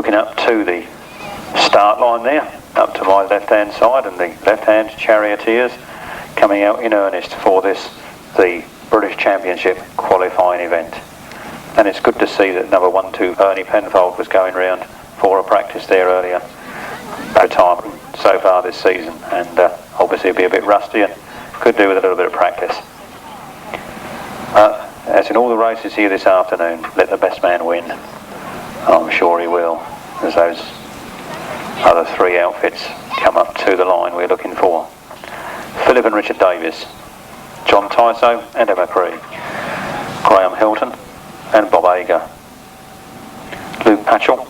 looking up to the start line there, up to my left hand side, and the left hand charioteers coming out in earnest for this, the British Championship qualifying event. And it's good to see that number 1-2 Ernie Penfold was going round for a practice there earlier. No time so far this season, and obviously it'll be a bit rusty and could do with a little bit of practice. As in all the races here this afternoon, let the best man win. I'm sure he will, as those other three outfits come up to the line we're looking for. Philip and Richard Davies, John Tyso and Emma Cree, Graham Hilton and Bob Ager, Luke Pachol,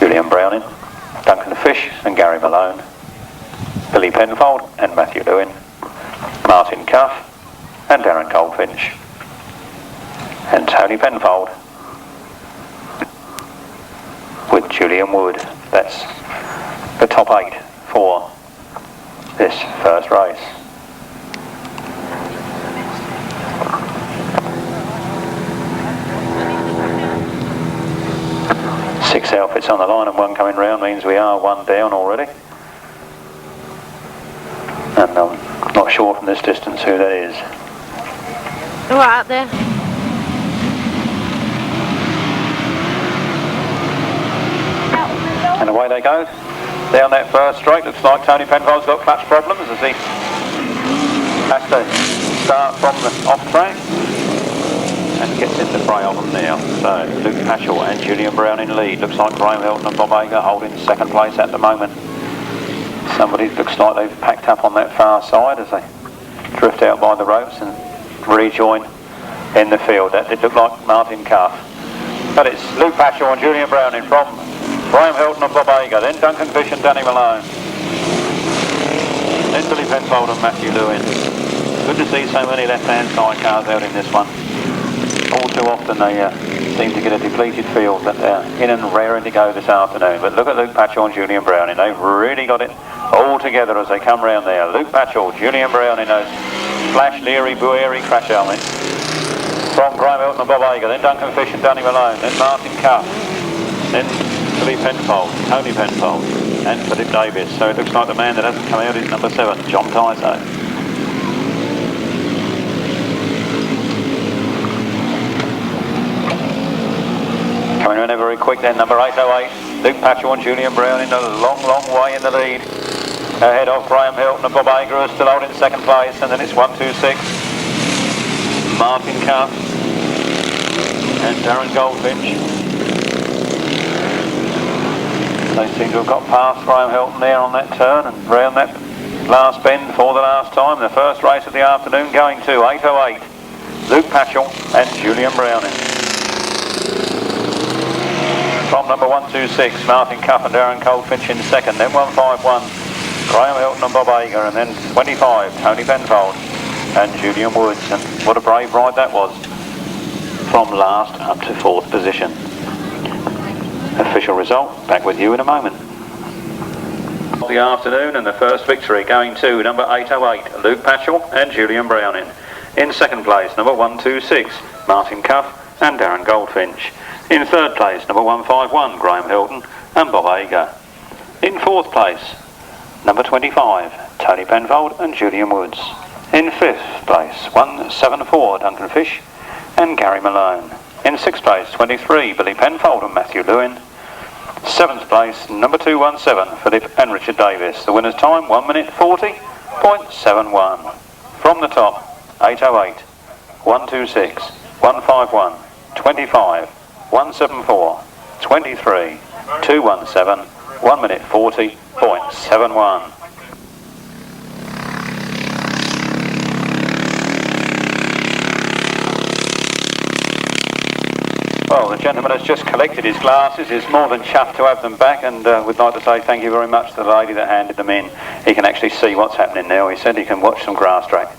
Julian Browning, Duncan Fish and Gary Malone, Billy Penfold and Matthew Lewin, Martin Cuff and Darren Goldfinch, and Tony Penfold with Julian Wood. That's the top 8 for this first race. Six outfits on the line and one coming round means we are one down already. And I'm not sure from this distance who that is. Right up there. And away they go. Down that first straight, looks like Tony Penfold's got clutch problems as he has to start from the off track and gets in the fray of them now. So Luke Pachol and Julian Brown in lead. Looks like Graham Hilton and Bob Ager holding second place at the moment. Somebody looks like they've packed up on that far side as they drift out by the ropes and rejoin in the field. That did look like Martin Cuff. But it's Luke Pachol and Julian Brown in from Graham Hilton and Bob Ager, then Duncan Fish and Danny Malone, then Billy Penfold and Matthew Lewin. Good to see so many left-hand side cars out in this one. All too often they seem to get a depleted field, but they're in and raring to go this afternoon. But look at Luke Pachol and Julian Brown, and they've really got it all together as they come round there. Luke Pachol, Julian Brown in those Flash Leary Bueri crash helmets. From Graham Hilton and Bob Ager, then Duncan Fish and Danny Malone, then Martin Cuff, then Billy Penfold, Tony Penfold and Philip Davies. So it looks like the man that hasn't come out is number 7, John Tyso. Coming around very quick then, number 808, Luke Pachol and Julian Brown in a long, long way in the lead. Ahead of Graham Hilton and Bob Ager, who are still holding second place, and then it's 126. Martin Cuff and Darren Goldfinch. They seem to have got past Graham Hilton there on that turn and round that last bend for the last time. The first race of the afternoon going to 808. Luke Pachol and Julian Browning. From number 126, Martin Cuff and Darren Goldfinch in second, then 151, Graham Hilton and Bob Ager, and then 25, Tony Penfold and Julian Woods. And what a brave ride that was, from last up to 4th position. Official result, back with you in a moment. The afternoon and the first victory going to number 808, Luke Pachol and Julian Browning. In second place, number 126, Martin Cuff and Darren Goldfinch. In third place, number 151, Graham Hilton and Bob Ager. In fourth place, number 25, Tony Penfold and Julian Woods. In fifth place, 174, Duncan Fish and Gary Malone. In sixth place, 23, Billy Penfold and Matthew Lewin. Seventh place, number 217, Philip and Richard Davies. The winner's time, 1 minute 40.71. From the top, 808, 126, 151, 25, 174, 23, 217, 1 minute 40.71. Well, the gentleman has just collected his glasses. He's more than chuffed to have them back, and would like to say thank you very much to the lady that handed them in. He can actually see what's happening now. He said he can watch some Grasstrack.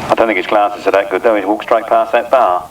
I don't think his glasses are that good though. He walked straight past that bar.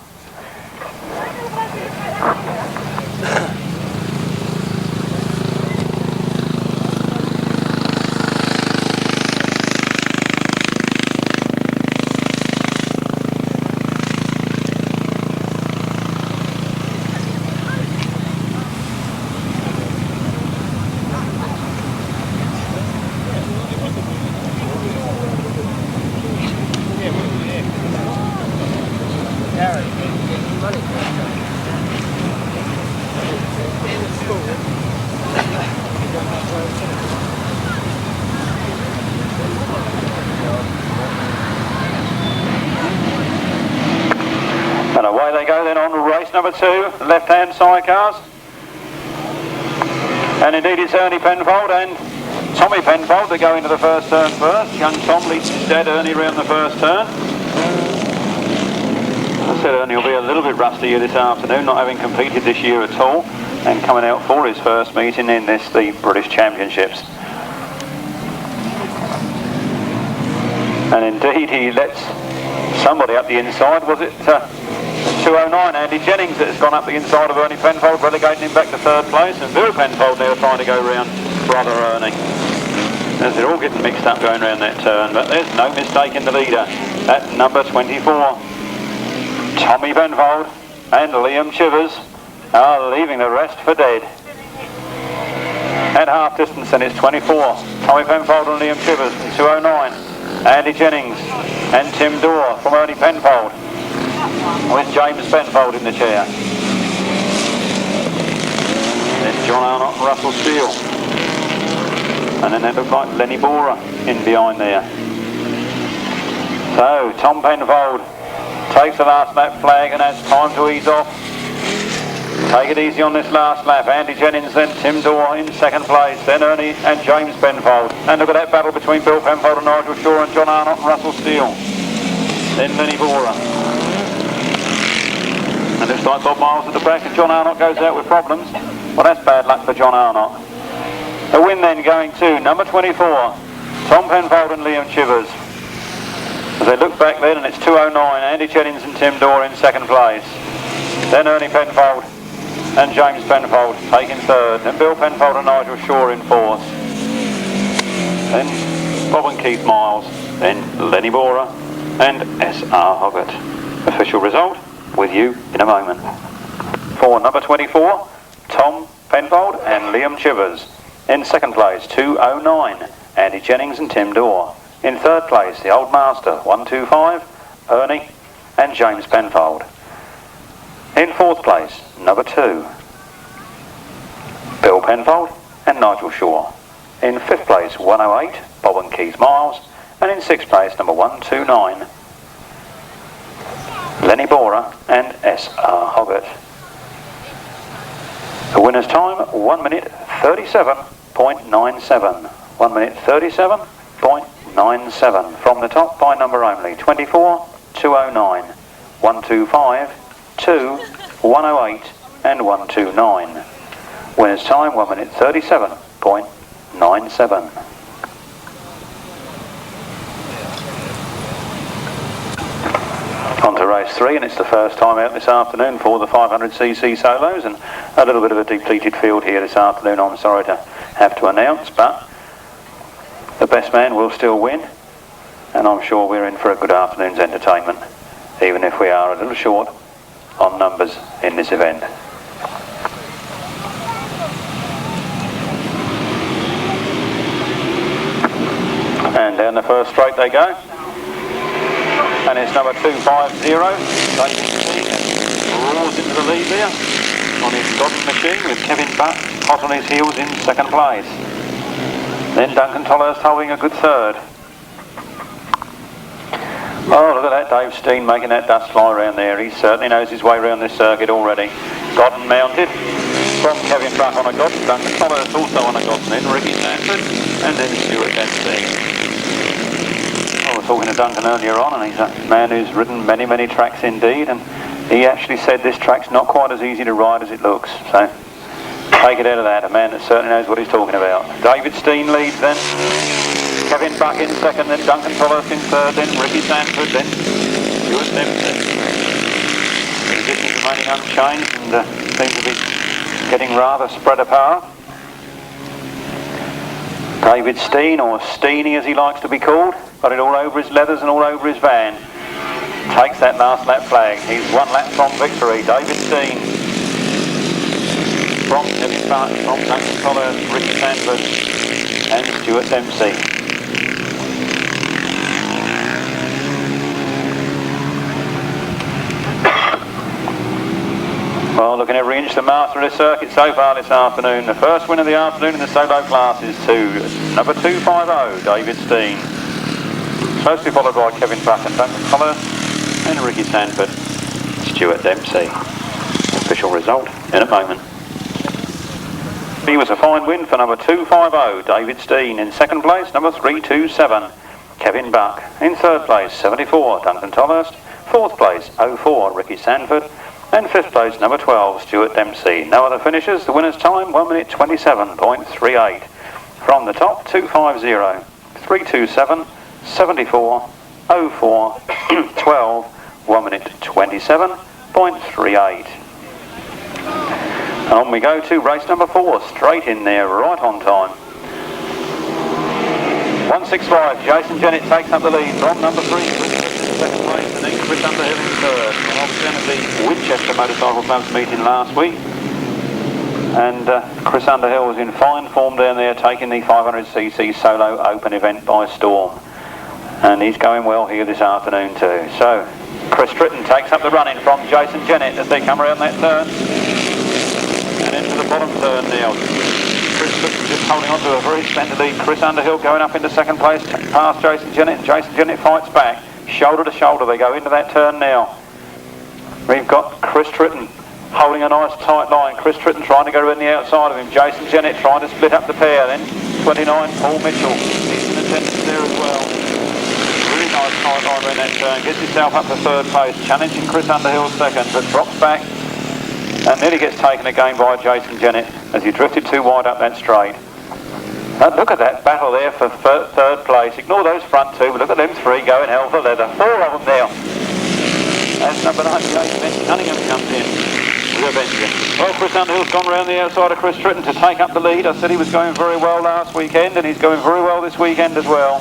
number 2, left-hand Sidecars. And indeed it's Ernie Penfold and Tommy Penfold that go into the first turn first. Young Tom leads instead Ernie round the first turn. I said Ernie will be a little bit rusty here this afternoon, not having competed this year at all, and coming out for his first meeting in the British Championships. And indeed he lets somebody up the inside. Was it 209, Andy Jennings, that has gone up the inside of Ernie Penfold, relegating him back to third place, and Nevill Penfold now trying to go round brother Ernie. As they're all getting mixed up going round that turn, but there's no mistake in the leader at number 24. Tommy Penfold and Liam Chivers are leaving the rest for dead. At half distance, and it's 24. Tommy Penfold and Liam Chivers from 209. Andy Jennings and Tim Dorr from Ernie Penfold, with James Penfold in the chair. Then John Arnott and Russell Steele. And then it looks like Lenny Boarer in behind there. So Tom Penfold takes the last lap flag and has time to ease off. Take it easy on this last lap. Andy Jennings, then Tim Dorr in second place, then Ernie and James Penfold. And look at that battle between Bill Penfold and Nigel Shaw and John Arnott and Russell Steele. Then Lenny Boarer. And looks like Bob Miles at the back, and John Arnott goes out with problems. Well, that's bad luck for John Arnott. The win then going to number 24, Tom Penfold and Liam Chivers. As they look back then, and it's 209, Andy Jennings and Tim Dorr in second place. Then Ernie Penfold and James Penfold taking third. Then Bill Penfold and Nigel Shaw in fourth. Then Bob and Keith Miles. Then Lenny Boarer and S.R. Hoggart. Official result with you in a moment. For number 24, Tom Penfold and Liam Chivers. In second place, 209, Andy Jennings and Tim Dorr. In third place, the Old Master, 125, Ernie and James Penfold. In fourth place, number 2, Bill Penfold and Nigel Shaw. In fifth place, 108, Bob and Keith Miles. And in sixth place, number 129, Lenny Boarer and S.R. Hoggart. The winner's time, 1 minute 37.97. 1 minute 37.97. From the top by number only, 24, 209, 125, 2, 108 and 129. Winner's time, 1 minute 37.97. On to race 3, and it's the first time out this afternoon for the 500cc solos, and a little bit of a depleted field here this afternoon, I'm sorry to have to announce, but the best man will still win, and I'm sure we're in for a good afternoon's entertainment, even if we are a little short on numbers in this event. And down the first straight they go. And it's number 250. Roars into the lead there on his Godden machine, with Kevin Butt hot on his heels in second place. Then Duncan Tolhurst holding a good third. Oh, look at that, Dave Steen making that dust fly around there. He certainly knows his way around this circuit already. Godden mounted from Kevin Butt on a Godden. Duncan Tolhurst also on a Godden, then Ricky Sandford, and then Stuart Dempsey. I was talking to Duncan earlier on, and he's a man who's ridden many, many tracks indeed, and he actually said this track's not quite as easy to ride as it looks, so take it out of that, a man that certainly knows what he's talking about. David Steen leads then, Kevin Buck in second, then Duncan Tolhurst in third, then Ricky Sandford, then Stuart Dempsey. The positions remaining unchanged and seem to be getting rather spread apart. David Steen, or Steeny as he likes to be called, got it all over his leathers and all over his van. Takes that last lap flag. He's 1 lap from victory. David Steen from Kevin Butt, from Duncan Tolhurst, Ricky Sandford and Stuart Dempsey. Well, looking every inch the master of the circuit so far this afternoon. The first win of the afternoon in the solo class is to number 250, David Steen. Closely followed by Kevin Buck and Duncan Tolhurst and Ricky Sandford, Stuart Dempsey. Official result in a moment. He was a fine win for number 250, David Steen. In second place, number 327, Kevin Buck. In third place, 74, Duncan Tolhurst. Fourth place, 04, Ricky Sandford. And fifth place, number 12, Stuart Dempsey. No other finishers. The winner's time, 1 minute 27.38. From the top, 250, 327, 74, 04, 12, 1 minute 27.38. On we go to race number 4, straight in there, right on time. 165, Jason Jennet takes up the lead from number 3, second place, and then Chris Underhill in third. And I was down at the Winchester Motorcycle Club's meeting last week, and Chris Underhill was in fine form down there, taking the 500cc solo open event by storm. And he's going well here this afternoon too. So, Chris Tritton takes up the running from Jason Jennet as they come around that turn. And into the bottom turn now. Chris Tritton just holding on to a very splendid lead. Chris Underhill going up into second place, past Jason Jennet. Jason Jennet fights back, shoulder to shoulder. They go into that turn now. We've got Chris Tritton holding a nice tight line. Chris Tritton trying to go around the outside of him. Jason Jennet trying to split up the pair. Then 29, Paul Mitchell. He's in attendance there as well. Really nice tight line around that turn. Gets himself up to third place, challenging Chris Underhill second, but drops back and nearly gets taken again by Jason Jennet as he drifted too wide up that straight. Look at that battle there for third place. Ignore those front two, but look at them three going hell for leather. 4 of them now. As number 98, Cunningham comes in with a vengeance. Well, Chris Underhill's gone round the outside of Chris Tritton to take up the lead. I said he was going very well last weekend, and he's going very well this weekend as well.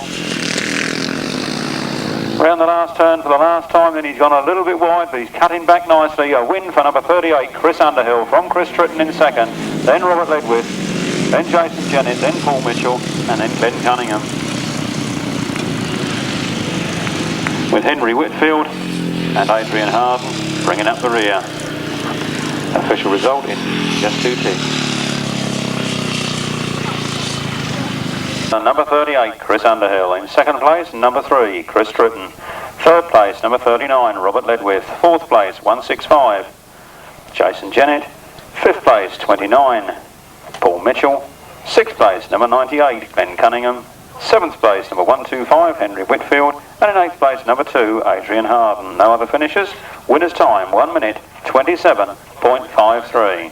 Round the last turn for the last time, then he's gone a little bit wide, but he's cutting back nicely. A win for number 38, Chris Underhill, from Chris Tritton in second, then Robert Ledwith, then Jason Jennet, then Paul Mitchell, and then Ben Cunningham. With Henry Whitfield and Adrian Harden bringing up the rear. Official result in just 2 ticks. Number 38, Chris Underhill. In second place, number 3, Chris Tritton. Third place, number 39, Robert Ledwith. Fourth place, 165, Jason Jennet. Fifth place, 29, Paul Mitchell. Sixth place, number 98, Ben Cunningham. Seventh place, number 125, Henry Whitfield. And in eighth place, number 2, Adrian Harden. No other finishers. Winner's time, 1 minute 27.53.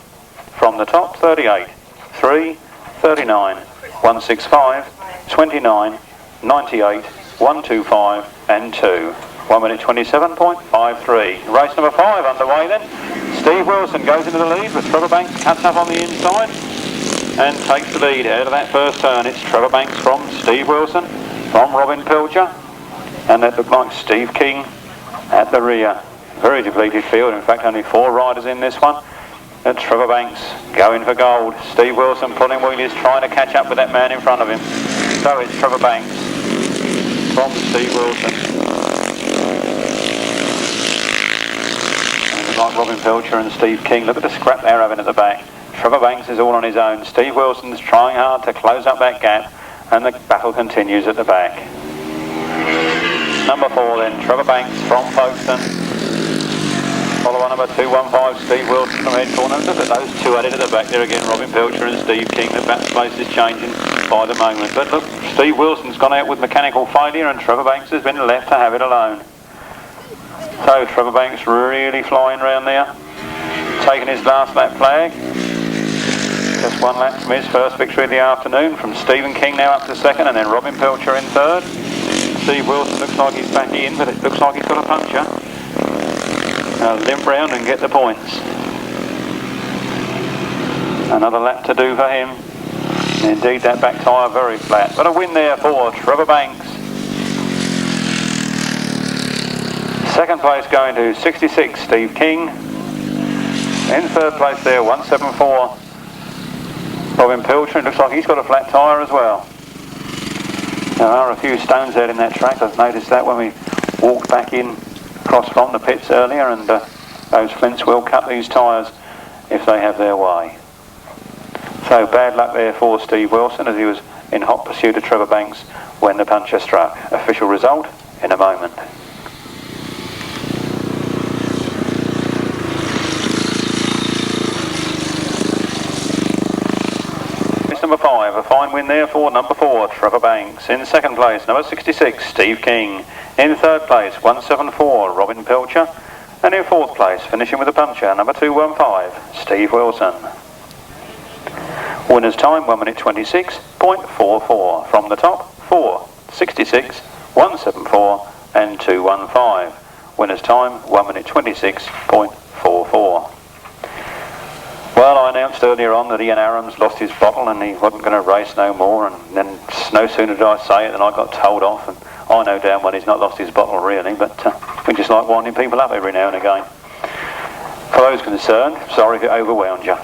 From the top, 38, 3, 39, 165, 29, 98, 125 and 2. 1 minute 27.53. Race number 5 underway then. Steve Wilson goes into the lead with Trevor Banks, cuts up on the inside and takes the lead out of that first turn. It's Trevor Banks from Steve Wilson, from Robin Pilcher, and that looked like Steve King at the rear. Very depleted field, in fact only 4 riders in this one. And Trevor Banks going for gold. Steve Wilson pulling wheelies, trying to catch up with that man in front of him. So it's Trevor Banks from Steve Wilson. And like Robin Pilcher and Steve King, look at the scrap they're having at the back. Trevor Banks is all on his own. Steve Wilson's trying hard to close up that gap, and the battle continues at the back. Number 4 then, Trevor Banks from Folkestone. Follow on number 215, Steve Wilson from head corner. Look at those two added at the back there again, Robin Pilcher and Steve King. The back place is changing by the moment. But look, Steve Wilson's gone out with mechanical failure and Trevor Banks has been left to have it alone. So Trevor Banks really flying round there, taking his last lap flag. Just 1 lap from his first victory of the afternoon. From Stephen King now up to second, and then Robin Pilcher in third. Steve Wilson looks like he's back in, but it looks like he's got a puncture. Limp round and get the points. Another lap to do for him. Indeed, that back tyre very flat, but a win there for Trevor Banks. Second place going to 66, Steve King. In third place there, 174, Robin Pilcher. It looks like he's got a flat tyre as well. There are a few stones out in that track. I've noticed that when we walked back in across from the pits earlier, and those flints will cut these tyres if they have their way. So bad luck there for Steve Wilson as he was in hot pursuit of Trevor Banks when the puncture struck. Official result in a moment. number 5, a fine win there for number 4, Trevor Banks. In second place, number 66, Steve King. In third place, 174, Robin Pilcher. And in fourth place, finishing with a puncher, number 215, Steve Wilson. Winner's time, 1 minute 26.44. From the top, 4, 66, 174 and 215. Winner's time, 1 minute 26.44. Well, I announced earlier on that Ian Aram's lost his bottle and he wasn't going to race no more, and then no sooner did I say it than I got told off, and I know damn well he's not lost his bottle really, but we just like winding people up every now and again. For those concerned, sorry if it overwhelmed you.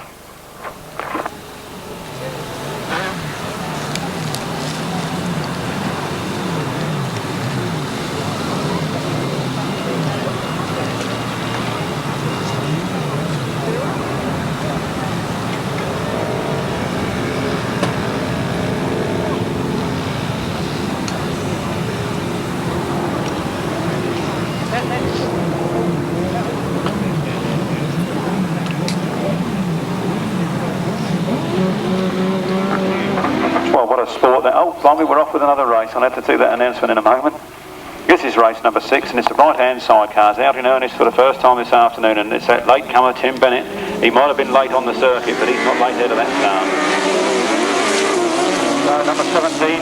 We're off with another race. I'll have to do that announcement in a moment. This is race number 6, and it's the right-hand sidecars out in earnest for the first time this afternoon, and it's that latecomer Tim Bennett. He might have been late on the circuit, but he's not late out of that start. So number 17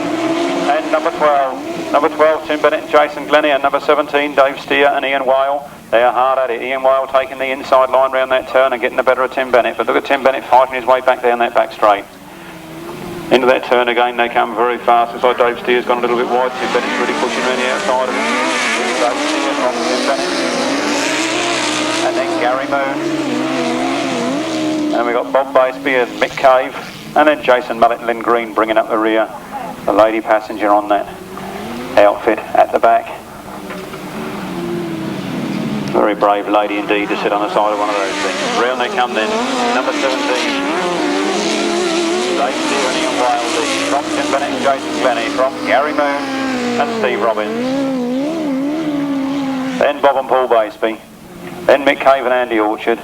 and number 12. Number 12, Tim Bennett and Jason Glennie, and number 17, Dave Steer and Ian Whale. They are hard at it. Ian Whale taking the inside line round that turn and getting the better of Tim Bennett, but look at Tim Bennett fighting his way back down that back straight. Into that turn again, they come very fast. It's like Dave Steer's gone a little bit wide. Tim Bennett's really pushing around the outside of it. Dave Steer from Tim Bennett. And then Gary Moon. And we've got Bob Baseby and Mick Cave. And then Jason Mullet and Lynn Green bringing up the rear. The lady passenger on that outfit at the back. Very brave lady indeed to sit on the side of one of those things. Round they come then. Number 17. Dave Steer and Ian Whale lead from Tim Bennett and Jason Glennie, from Gary Moon and Steve Robbins. Then Bob and Paul Baseby, then Mick Cave and Andy Orchard,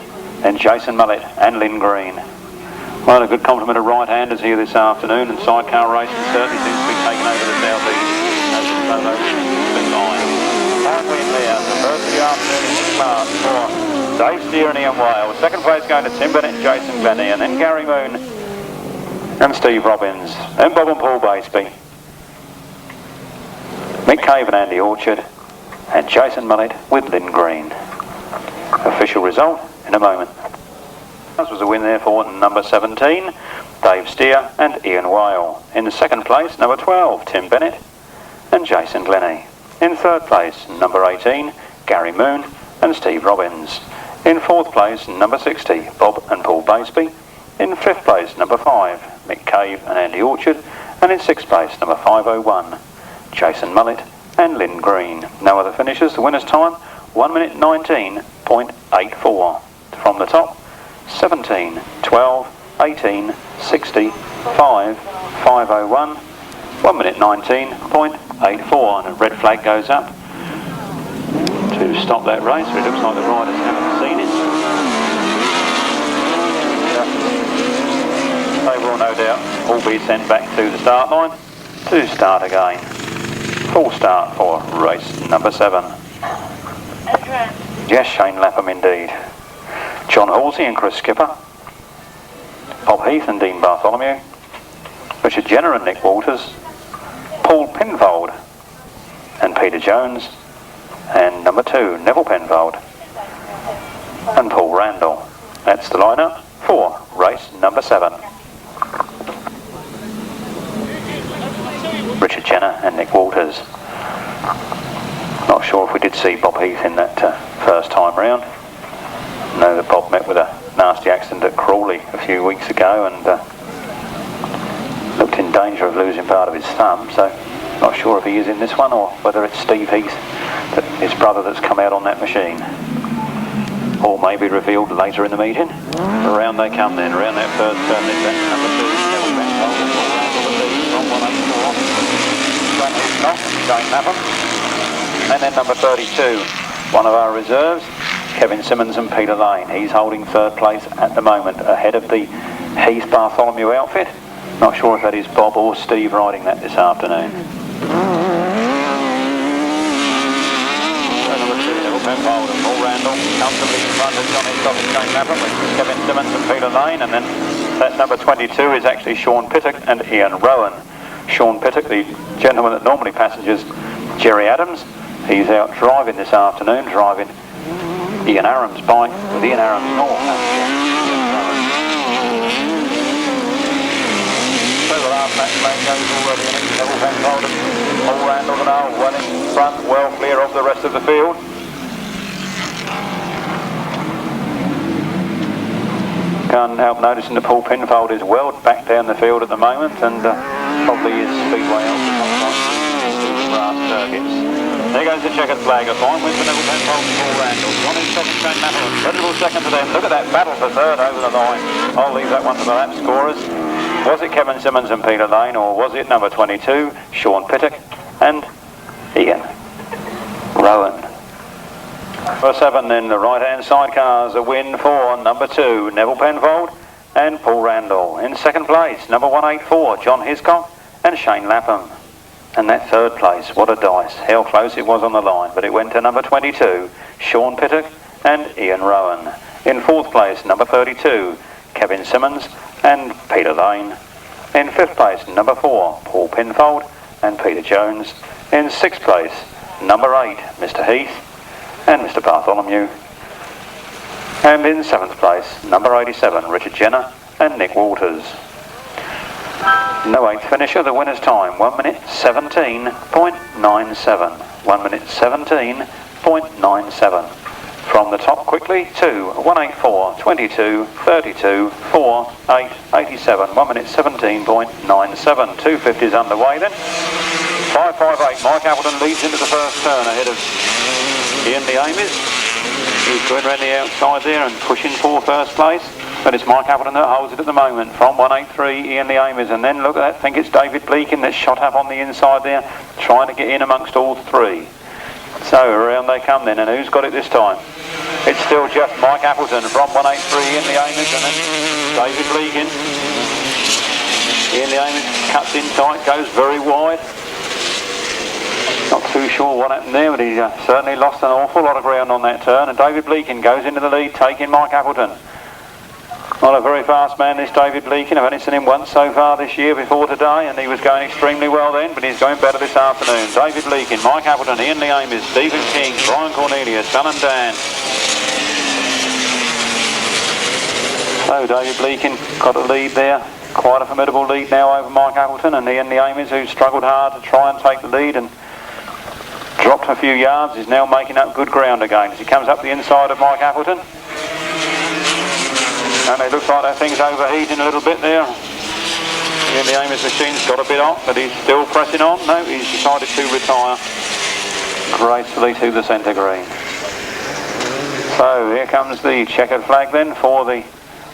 then Jason Mullet and Lynn Green. Well, a good complement of right-handers here this afternoon, and sidecar racing certainly seems to be taking over the southeast as the solo been line. Fine win there, the first of the afternoon in this class for Dave Steer and Ian Whale. Second place going to Tim Bennett and Jason Glennie, and then Gary Moon and Steve Robbins, then Bob and Paul Baseby, Mick Cave and Andy Orchard, and Jason Mullet with Lynn Green. Official result in a moment. This was a win there for number 17, Dave Steer and Ian Whale. In the second place, number 12, Tim Bennett and Jason Glennie. In third place, number 18, Gary Moon and Steve Robbins. In fourth place, number 60, Bob and Paul Baseby. In fifth place, number 5, Mick Cave and Andy Orchard, and in sixth place, number 501, Jason Mullet and Lynn Green. No other finishers. The winner's time, 1 minute 19.84. From the top, 17, 12, 18, 60, 5, 501, 1 minute 19.84, and a red flag goes up to stop that race. It looks like the riders haven't seen it. They will no doubt all be sent back to the start line to start again. Full start for race number 7. Yes, Shane Lapham indeed. John Halsey and Chris Skipper. Bob Heath and Dean Bartholomew. Richard Jenner and Nick Walters. Paul Pinfold and Peter Jones. And number 2, Nevill Penfold and Paul Randall. That's the lineup for race number 7. Richard Jenner and Nick Walters. Not sure if we did see Bob Heath in that first time round. I know that Bob met with a nasty accident at Crawley a few weeks ago and looked in danger of losing part of his thumb, so not sure if he is in this one or whether it's Steve Heath, his brother, that's come out on that machine. All may be revealed later in the meeting. Around they come then, around that first turn, then that's number 2, Nevill Penfold, and Paul Randall the lead from 184. Hiscock, Shane Lapham. And then number 32, one of our reserves, Kevin Simmons and Peter Lane. He's holding third place at the moment, ahead of the Heath Bartholomew outfit Not sure if that is Bob or Steve riding that this afternoon. Nevill Penfold and Paul Randall comfortably in front of John Hiscock and Shane Lapham with Kevin Simmons and Peter Lane, and then that number 22 is actually Sean Pittock and Ian Rowan. Sean Pittock, the gentleman that normally passengers Jerry Adams, he's out driving this afternoon, driving Ian Aram's bike with Ian Aram's north passenger. So the last match lane goes already in. Nevill Penfold and Paul Randall and are well in front, well clear of the rest of the field. Can't help noticing that Paul Pinfold is well back down the field at the moment, and probably is speedway out the grass circuits. There goes the checkered flag. A fine win for Nevill Penfold and Paul Randall. John Hiscock and Shane Lapham, incredible second to them. Look at that battle for third over the line. I'll leave that one to the lap scorers. Was it Kevin Simmons and Peter Lane, or was it number 22, Sean Pittock and Ian Rowan? For 7 then, the right-hand sidecars, a win for number 2, Nevill Penfold and Paul Randall. In second place, number 184, John Hiscock and Shane Lapham. And that third place, what a dice. How close it was on the line, but it went to number 22, Sean Pittock and Ian Rowan. In fourth place, number 32, Kevin Simmons and Peter Lane. In fifth place, number 4, Paul Pinfold and Peter Jones. In sixth place, number 8, Mr. Heath and Mr. Bartholomew. And in seventh place, number 87, Richard Jennet and Nick Walters. No eighth finisher, the winner's time, 1 minute 17.97. 1 minute 17.97. From the top quickly to 184, 22, 32, 4, 8, 87. 1 minute 17.97. 250s underway then. 558, Mike Appleton leads into the first turn ahead of Ian the Amies, who's going around the outside there and pushing for first place. But it's Mike Appleton that holds it at the moment from 183, Ian the Amies. And then look at that, I think it's David Bleaking that's shot up on the inside there, trying to get in amongst all three. So around they come then, and who's got it this time? It's still just Mike Appleton from 183, Ian the Amies, and then David Bleaking. Ian the Amies cuts in tight, goes very wide. Not too sure what happened there, but he certainly lost an awful lot of ground on that turn, and David Bleaking goes into the lead, taking Mike Appleton. Not a very fast man, this David Bleaking. I've only seen him once so far this year before today, and he was going extremely well then, but he's going better this afternoon. David Bleaking, Mike Appleton, Ian the Amies, Stephen King, Brian Cornelius, Sun and Dan. So David Bleaking got a lead there, quite a formidable lead now over Mike Appleton, and Ian the Amies, who struggled hard to try and take the lead and dropped a few yards, is now making up good ground again as he comes up the inside of Mike Appleton. And it looks like that thing's overheating a little bit there. Ian the Amies machine's got a bit on, but he's still pressing on. No, he's decided to retire gracefully to the centre green. So here comes the checkered flag then for the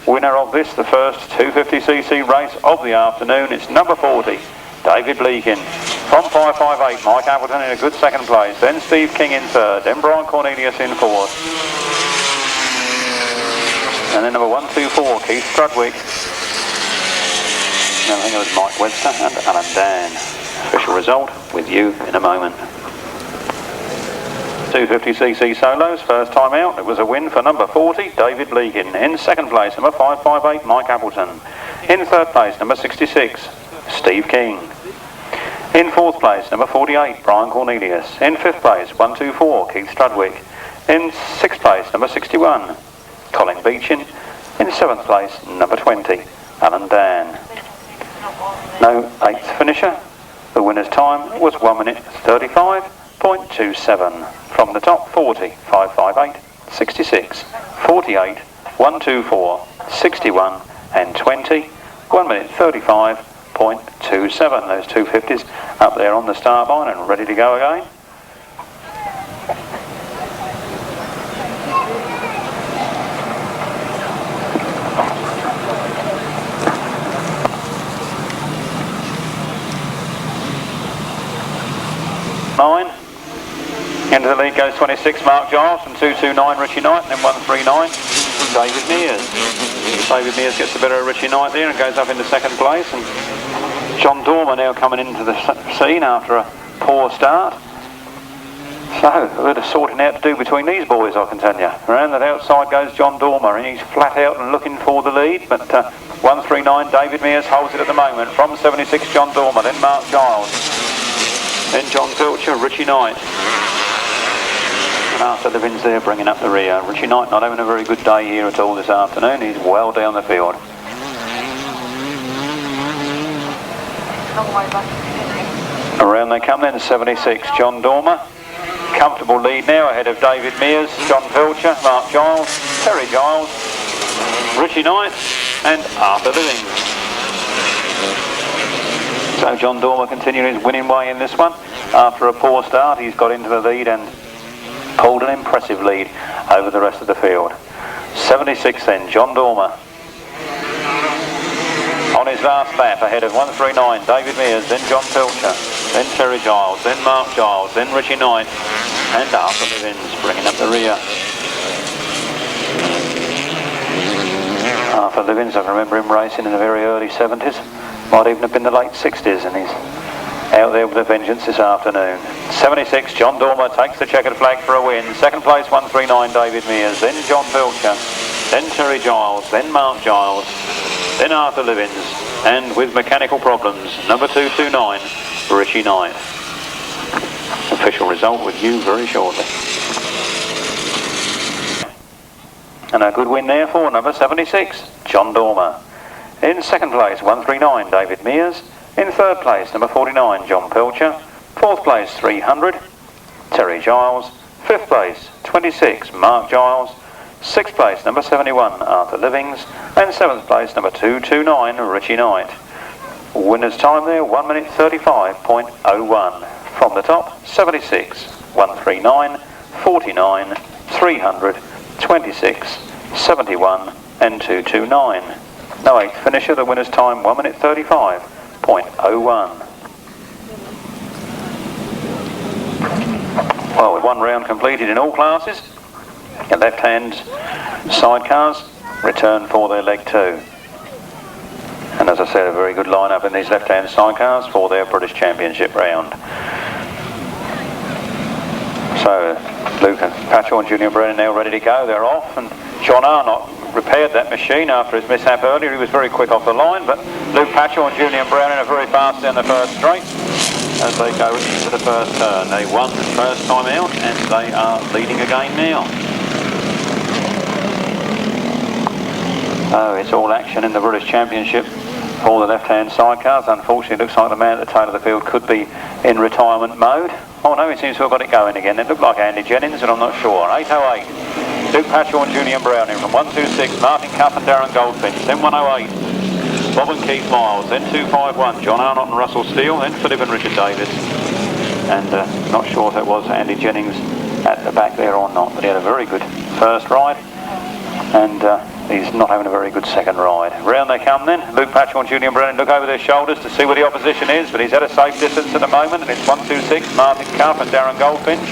winner of this, the first 250cc race of the afternoon. It's number 40, David Bleaking. From 558, Mike Appleton in a good second place. Then Steve King in third. Then Brian Cornelius in fourth. And then number 124, Keith Strudwick. And I think it was Mike Webster and Alan Dan. Official result with you in a moment. 250cc solos, first time out. It was a win for number 40, David Bleaking. In second place, number 558, Mike Appleton. In third place, number 66, Steve King. In fourth place, number 48, Brian Cornelius. In fifth place, 124, Keith Strudwick. In sixth place, number 61, Colin Beechin. In seventh place, number 20, Alan Dan. No eighth finisher. The winner's time was 1 minute 35.27. From the top, 40, 558, 66, 48, 124, 61 and 20. 1 minute 35.27. Those 250s up there on the start line and ready to go again. Into the lead goes 26 Mark Giles from 229 Richie Knight, and then 139 David Mears. David Mears gets the better of Richie Knight there and goes up into second place, and John Dormer now coming into the scene after a poor start. So, a bit of sorting out to do between these boys, I can tell you. Around that outside goes John Dormer, and he's flat out and looking for the lead, but 139 David Mears holds it at the moment. From 76 John Dormer, then Mark Giles, then John Pilcher, Richie Knight. And after the Vins there bringing up the rear. Richie Knight not having a very good day here at all this afternoon. He's well down the field. Around they come then, 76 John Dormer. Comfortable lead now ahead of David Mears, John Pilcher, Mark Giles, Terry Giles, Richie Knight and Arthur Living. So John Dormer continuing his winning way in this one. After a poor start, he's got into the lead and pulled an impressive lead over the rest of the field. 76 then, John Dormer. On his last lap, ahead of 139, David Mears, then John Pilcher, then Terry Giles, then Mark Giles, then Richie Knight, and Arthur Livins bringing up the rear. Arthur Livins, I can remember him racing in the very early 70s, might even have been the late 60s, and he's out there with a vengeance this afternoon. 76, John Dormer takes the checkered flag for a win. Second place, 139, David Mears, then John Pilcher, then Terry Giles, then Mark Giles, then Arthur Livins, and with mechanical problems, number 229, Richie Knight. Official result with you very shortly. And a good win there for number 76, John Dormer. In second place, 139, David Mears. In third place, number 49, John Pilcher. Fourth place, 300, Terry Giles. Fifth place, 26, Mark Giles. Sixth place, number 71, Arthur Livings. And seventh place, number 229, Richie Knight. Winner's time there, 1 minute 35.01. From the top, 76, 139, 49, 300, 26, 71 and 229. No eighth finisher, the winner's time 1 minute 35.01. Well, with one round completed in all classes, the left-hand sidecars return for their leg two. And as I said, a very good line-up in these left-hand sidecars for their British Championship round. So, Luke and Pachol and Julian Brennan now ready to go. They're off, and John Arnott repaired that machine after his mishap earlier. He was very quick off the line, but Luke Pachol and Julian Brennan are very fast down the first straight as they go into the first turn. They won the first time out, and they are leading again now. Oh, it's all action in the British Championship for the left-hand sidecars. Unfortunately, it looks like the man at the tail of the field could be in retirement mode. Oh no, he seems to have got it going again. It looked like Andy Jennings, and I'm not sure. 808, Luke Pachol and Julian Browning from 126, Martin Cuff and Darren Goldfinch. Then 108, Bob and Keith Miles. Then 251, John Arnott and Russell Steele. Then Philip and Richard Davies. And not sure if that was Andy Jennings at the back there or not, but he had a very good first ride. And he's not having a very good second ride. Round they come then. Luke Pachol and Julian Brennan look over their shoulders to see where the opposition is, but he's at a safe distance at the moment, and it's 126, Martin Cuff and Darren Goldfinch.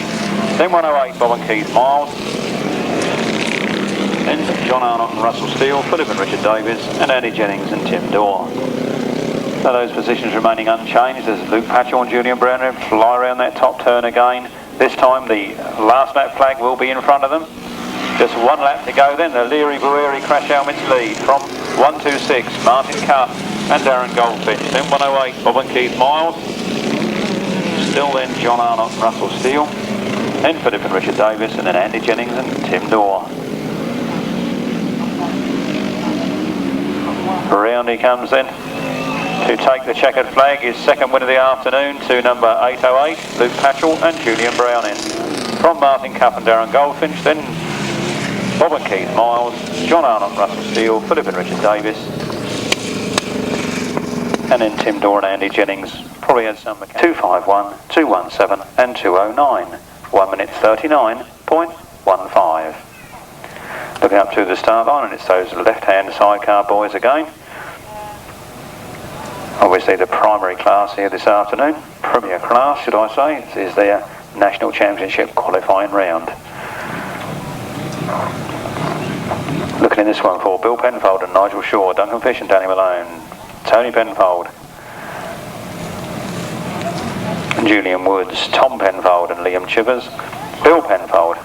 Then 108, Bob and Keith Miles. Then John Arnott and Russell Steele, Philip and Richard Davies, and Andy Jennings and Tim Dorr. So those positions remaining unchanged as Luke Pachol and Julian Brennan fly around that top turn again. This time the last lap flag will be in front of them. Just one lap to go then, the Leary Boarer Crash Helmets lead from 126, Martin Cuff and Darren Goldfinch. Then 108, Bob and Keith Miles. Still then John Arnott and Russell Steele. Then Philip and Richard Davies, and then Andy Jennings and Tim Dorr. Round he comes then to take the checkered flag, his second win of the afternoon, to number 808, Luke Pachol and Julian Browning. From Martin Cuff and Darren Goldfinch, then Bob and Keith Miles, John Arnott, Russell Steele, Philip and Richard Davies, and then Tim Dorr and Andy Jennings. Probably had some 251, 217 and 209. 1 minute 39.15. Looking up to the start line, and it's those left-hand sidecar boys again. Obviously the primary class here this afternoon, premier class should I say, is their National Championship qualifying round. Looking in this one for Bill Penfold and Nigel Shaw, Duncan Fish and Danny Malone, Tony Penfold, Julian Woods, Tom Penfold and Liam Chivers, Bill Penfold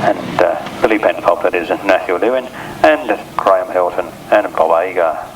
and Billy Penfold, that is Matthew Lewin, and Graham Hilton and Bob Agar.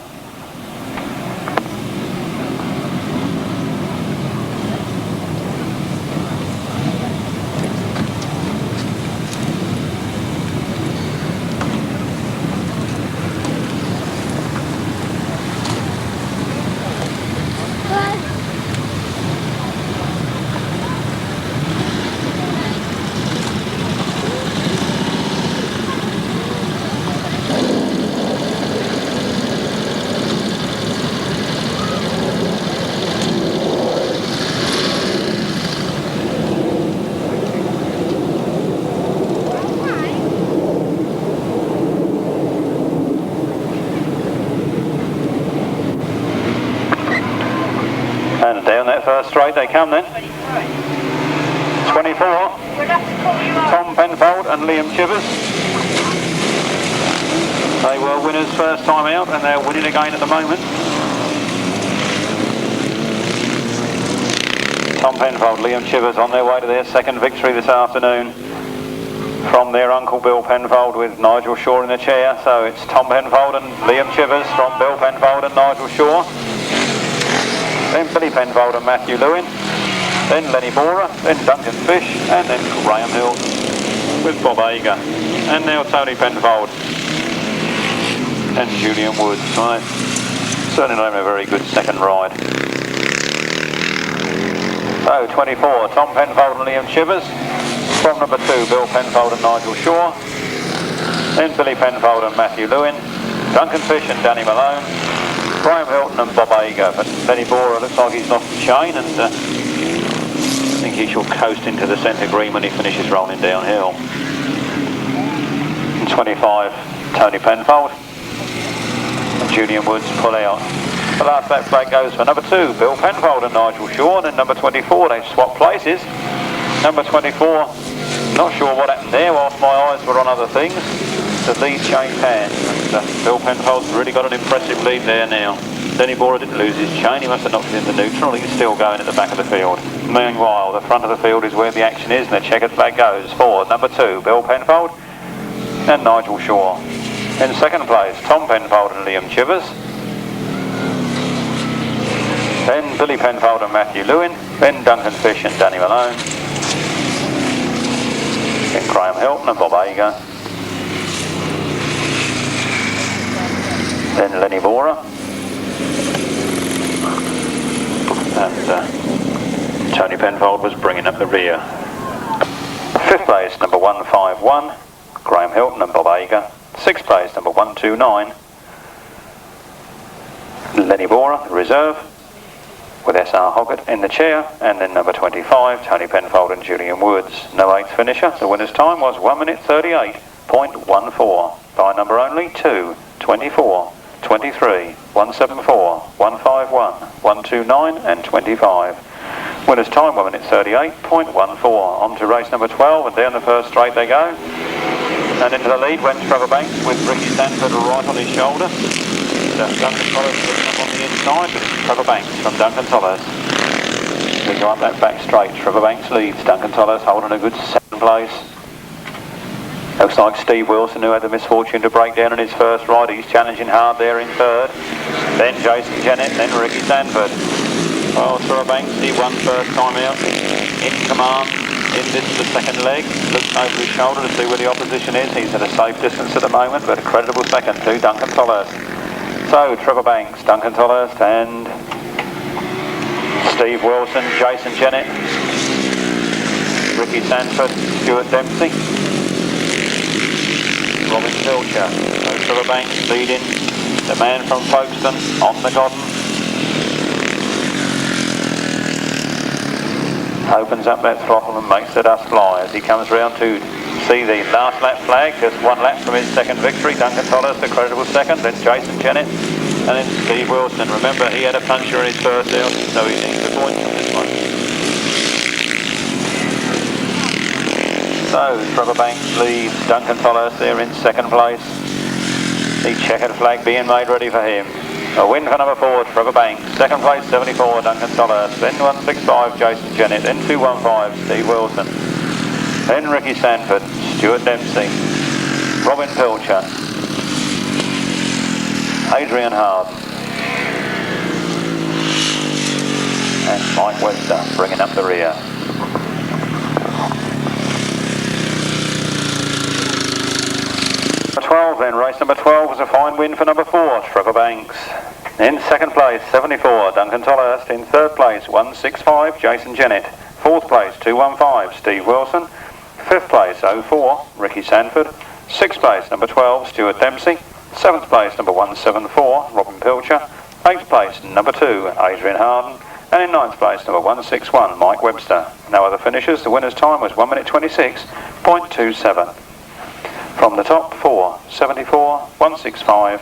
And down that first straight they come then. 24, Tom Penfold and Liam Chivers. They were winners first time out and they're winning again at the moment. Tom Penfold, Liam Chivers on their way to their second victory this afternoon from their uncle Bill Penfold with Nigel Shaw in the chair. So it's Tom Penfold and Liam Chivers from Bill Penfold and Nigel Shaw. Then Billy Penfold and Matthew Lewin, then Lenny Boarer, then Duncan Fish, and then Graham Hilton with Bob Agar. And now Tony Penfold and Julian Woods. Right. Certainly not a very good second ride. So 24, Tom Penfold and Liam Chivers. From number 2, Bill Penfold and Nigel Shaw. Then Billy Penfold and Matthew Lewin, Duncan Fish and Danny Malone, Graham Hilton and Bob Agar. But Lenny Boarer looks like he's lost the chain, and I think he shall coast into the centre green when he finishes rolling downhill. And 25, Tony Penfold and Julian Woods pull out. The last lap flag goes for number 2, Bill Penfold and Nigel Shaw, and then number 24, they've swapped places. Number 24, not sure what happened there whilst my eyes were on other things. The lead changed hands, and Bill Penfold's really got an impressive lead there now. Lenny Boarer didn't lose his chain, he must have knocked it into neutral, he's still going at the back of the field. Meanwhile, the front of the field is where the action is, and the checkered flag goes for number 2, Bill Penfold and Nigel Shaw. In second place, Tom Penfold and Liam Chivers. Then Billy Penfold and Matthew Lewin, then Duncan Fish and Danny Malone, then Graham Hilton and Bob Agar, then Lenny Boarer, and Tony Penfold was bringing up the rear. Fifth place, number 151, Graham Hilton and Bob Agar. Sixth place, number 129, Lenny Boarer, the reserve, with S.R. Hoggett in the chair, and then number 25, Tony Penfold and Julian Woods. No eighth finisher. The winner's time was 1 minute 38.14 by number only 2, 24, 23, 174, 151, 129 and 25. Winner's time 1 minute 38.14. On to race number 12, and down the first straight they go. And into the lead went Trevor Banks with Ricky Sandford right on his shoulder. Duncan Tolhurst putting up on the inside, but it's Trevor Banks from Duncan Tolhurst. We go up that back straight. Trevor Banks leads. Duncan Tolhurst holding a good second place. Looks like Steve Wilson, who had the misfortune to break down in his first ride. He's challenging hard there in third. Then Jason Jennet, then Ricky Sandford. Well, Trevor Banks, he won first time out. In command in this the second leg. Looks over his shoulder to see where the opposition is. He's at a safe distance at the moment, but a creditable second to Duncan Tolhurst. So Trevor Banks, Duncan Tolhurst and Steve Wilson, Jason Jennet, Ricky Sandford, Stuart Dempsey, Robin Filcher. So Trevor Banks leading, the man from Folkestone on the Godden. Opens up that throttle and makes the dust fly as he comes round to see the last lap flag, just 1 lap from his second victory. Duncan Tolhurst, a creditable second, then Jason Jennet, and then Steve Wilson. Remember, he had a puncture in his first out, so he needs the points on this one. So, Trevor Banks leads, Duncan Tolhurst there in second place. The checkered flag being made ready for him. A win for number 4, Trevor. Second place, 74, Duncan Tolhurst. Then 165, Jason Jennet. Then 215, Steve Wilson. Then Ricky Sandford, Stuart Dempsey, Robin Pilcher, Adrian Harden, and Mike Webster bringing up the rear. Number 12 then, race number 12 was a fine win for number 4, Trevor Banks. In second place, 74, Duncan Tolhurst. In third place, 165, Jason Jennet. Fourth place, 215, Steve Wilson. Fifth place, 04, Ricky Sandford. Sixth place, number 12, Stuart Dempsey. Seventh place, number 174, Robin Pilcher. Eighth place, number 2, Adrian Harden. And in ninth place, number 161, Mike Webster. No other finishers. The winner's time was 1 minute 26.27. From the top, 4, 74, 165,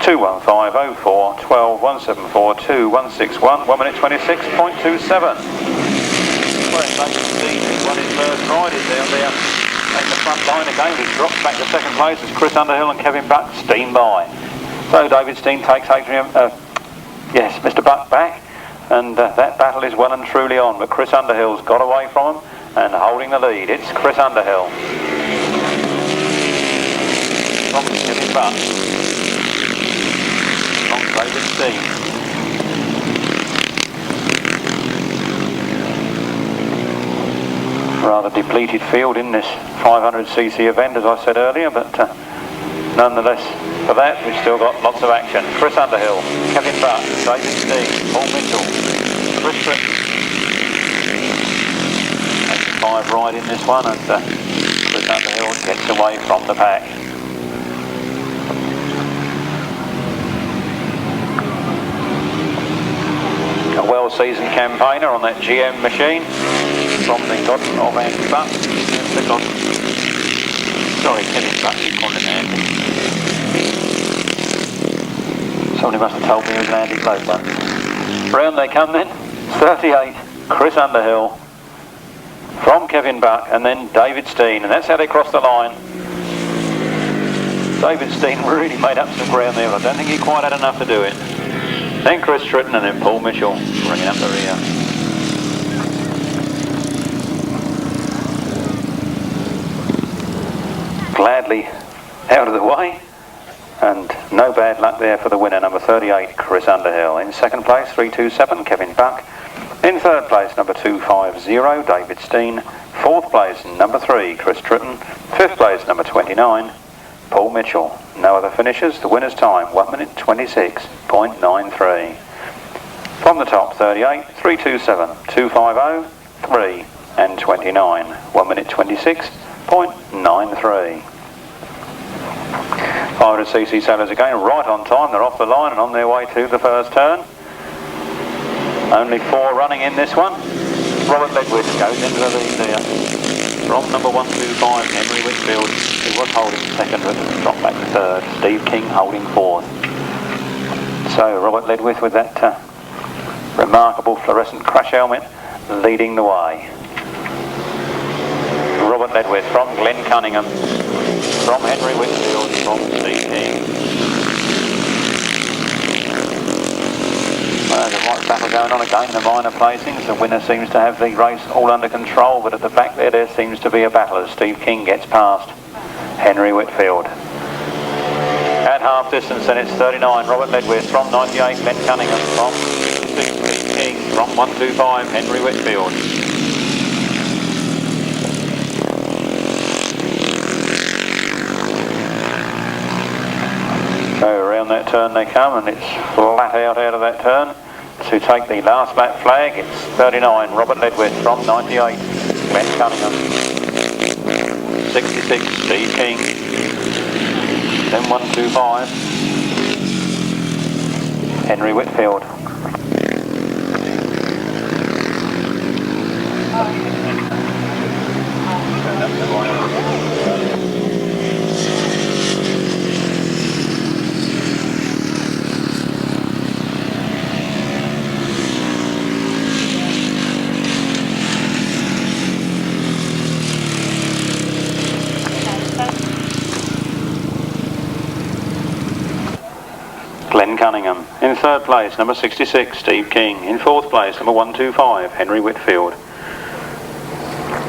215, 04, 12, 174, 2, 161, 1 minute 26.27. Well, Steen won his first ride. He's down there in the front line again. He drops back to second place as Chris Underhill and Kevin Buck steam by. So David Steen takes Mr. Buck back, and that battle is well and truly on. But Chris Underhill's got away from him and holding the lead. It's Chris Underhill. From Kevin Buck. From David Steen. Rather depleted field in this 500cc event, as I said earlier, but nonetheless, for that we've still got lots of action. Chris Underhill, Kevin Buck, David Steen, Paul Mitchell, Chris Tritton. 85 ride in this one, and Chris Underhill gets away from the pack. A well-seasoned campaigner on that GM machine from the Godden of Andy Buck. Sorry, Kevin Buck, you called him Andy. Somebody must have told me it was an Andy bloke once. Round they come then, 38, Chris Underhill, from Kevin Buck, and then David Steen, and that's how they cross the line. David Steen really made up some ground there, but I don't think he quite had enough to do it. Then Chris Tritton, and then Paul Mitchell bringing up the rear. Gladly out of the way, and no bad luck there for the winner, number 38, Chris Underhill. In second place, 327, Kevin Buck. In third place, number 250, David Steen. Fourth place, number 3, Chris Tritton. Fifth place, number 29, Paul Mitchell. No other finishers. The winner's time, 1 minute 26.93. From the top, 38, 327, 250, 3 and 29. 1 minute 26.93. 500cc sailors again, right on time. They're off the line and on their way to the first turn. Only 4 running in this one. Robert Ledwith goes into the lead there. From number 125, Henry Whitfield, who was holding second, but dropped back to third. Steve King holding fourth. So Robert Ledwith with that remarkable fluorescent crash helmet leading the way. Robert Ledwith from Glenn Cunningham, from Henry Whitfield, from Steve King. Well, there's a right battle going on again in the minor placings. The winner seems to have the race all under control, but at the back there seems to be a battle as Steve King gets past Henry Whitfield. At half distance, then it's 39, Robert Ledwith, from 98, Glenn Cunningham, from 6, King, from 125, Henry Whitfield. So around that turn they come, and it's flat out of that turn. To take the last lap flag, it's 39, Robert Ledwith, from 98, Glenn Cunningham. 66, Steve King. Then 125, Henry Whitfield. Glenn then Cunningham. In third place, number 66, Steve King. In fourth place, number 125, Henry Whitfield.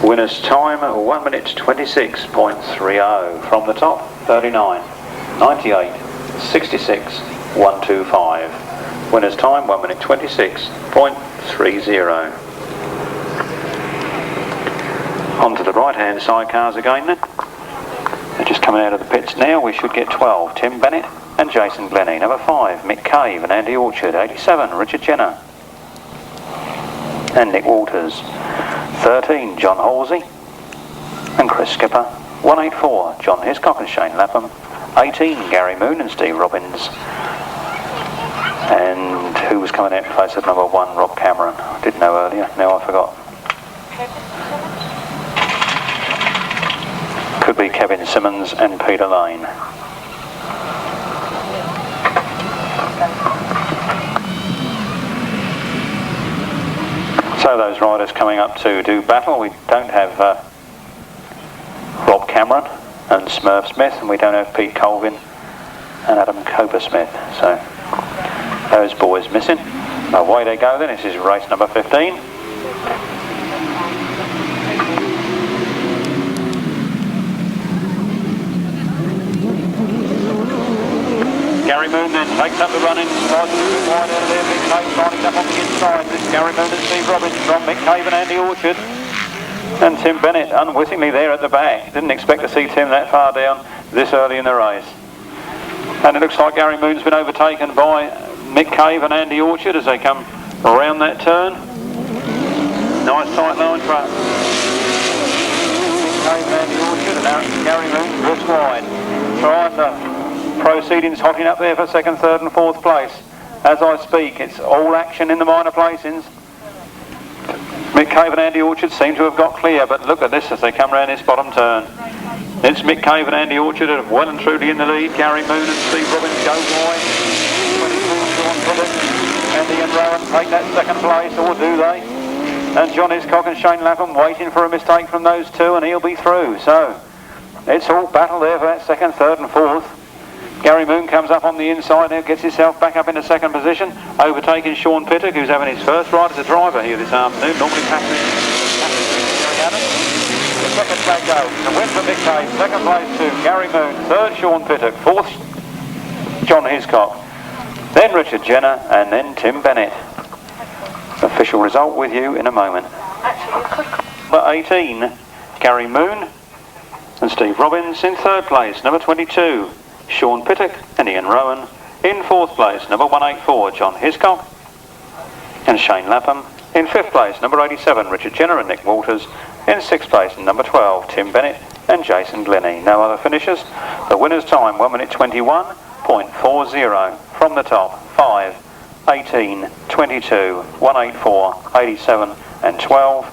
Winner's time, 1 minute 26.30. From the top, 39, 98, 66, 125. Winner's time, 1 minute 26.30. On to the right-hand side cars again then. They're just coming out of the pits now. We should get 12, Tim Bennett and Jason Glennie. Number 5, Mick Cave and Andy Orchard. 87, Richard Jennet and Nick Walters. 13, John Halsey and Chris Skipper. 184, John Hiscock and Shane Lapham. 18, Gary Moon and Steve Robbins. And who was coming out in place of number 1, Rob Cameron? I didn't know earlier, now I forgot. Could be Kevin Simmons and Peter Lane. So those riders coming up to do battle. We don't have Rob Cameron and Smurf Smith, and we don't have Pete Colvin and Adam Copersmith. So those boys missing. Away they go then. This is race number 15. Gary Moon then takes up the run-in, slides a little bit wide out of there. Mick Cave lining up on the inside. This is Gary Moon and Steve Robbins from Mick Cave and Andy Orchard. And Tim Bennett unwittingly there at the back. Didn't expect to see Tim that far down this early in the race. And it looks like Gary Moon's been overtaken by Mick Cave and Andy Orchard as they come around that turn. Nice tight line for Mick Cave and Andy Orchard, and Gary Moon drifts wide. Trying to proceedings hotting up there for second, third and fourth place. As I speak, it's all action in the minor placings. Mick Cave and Andy Orchard seem to have got clear, but look at this as they come round this bottom turn. It's Mick Cave and Andy Orchard are well and truly in the lead. Gary Moon and Steve Robbins go wide. 24 Sean Phillips. Andy and Rowan take that second place, or do they? And John Hiscock and Shane Lapham waiting for a mistake from those two, and he'll be through. So it's all battle there for that second, third and fourth. Gary Moon comes up on the inside now, gets himself back up into second position, overtaking Sean Pittock, who's having his first ride as a driver here this afternoon. Normally passes Gary Adams. The second flag goes. The win for Mick Cave. Second place to Gary Moon. Third, Sean Pittock. Fourth, John Hiscock. Then Richard Jenner, and then Tim Bennett. Official result with you in a moment. Number 18, Gary Moon and Steve Robbins in third place. Number 22, Sean Pittock and Ian Rowan. In fourth place, number 184, John Hiscock and Shane Lapham. In fifth place, number 87, Richard Jenner and Nick Walters. In sixth place, number 12, Tim Bennett and Jason Glennie. No other finishers. The winner's time, 1 minute 21.40. From the top, 5, 18, 22, 184, 87 and 12.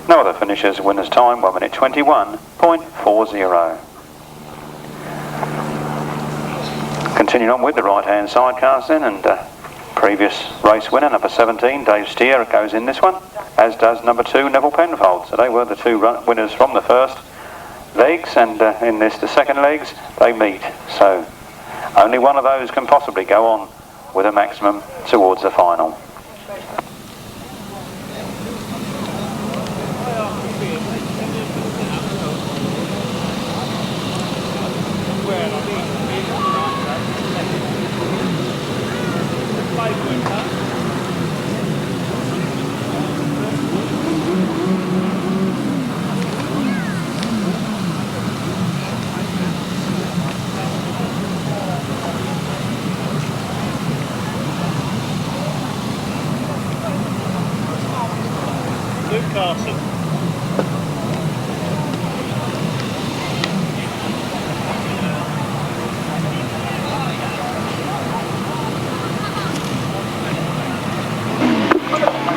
No other finishers. Winner's time, 1 minute 21.40. Continuing on with the right-hand side cars then, and previous race winner, number 17, Dave Steer, goes in this one, as does number 2, Nevill Penfold. So they were the two winners from the first legs, and in this, the second legs, they meet. So only one of those can possibly go on with a maximum towards the final.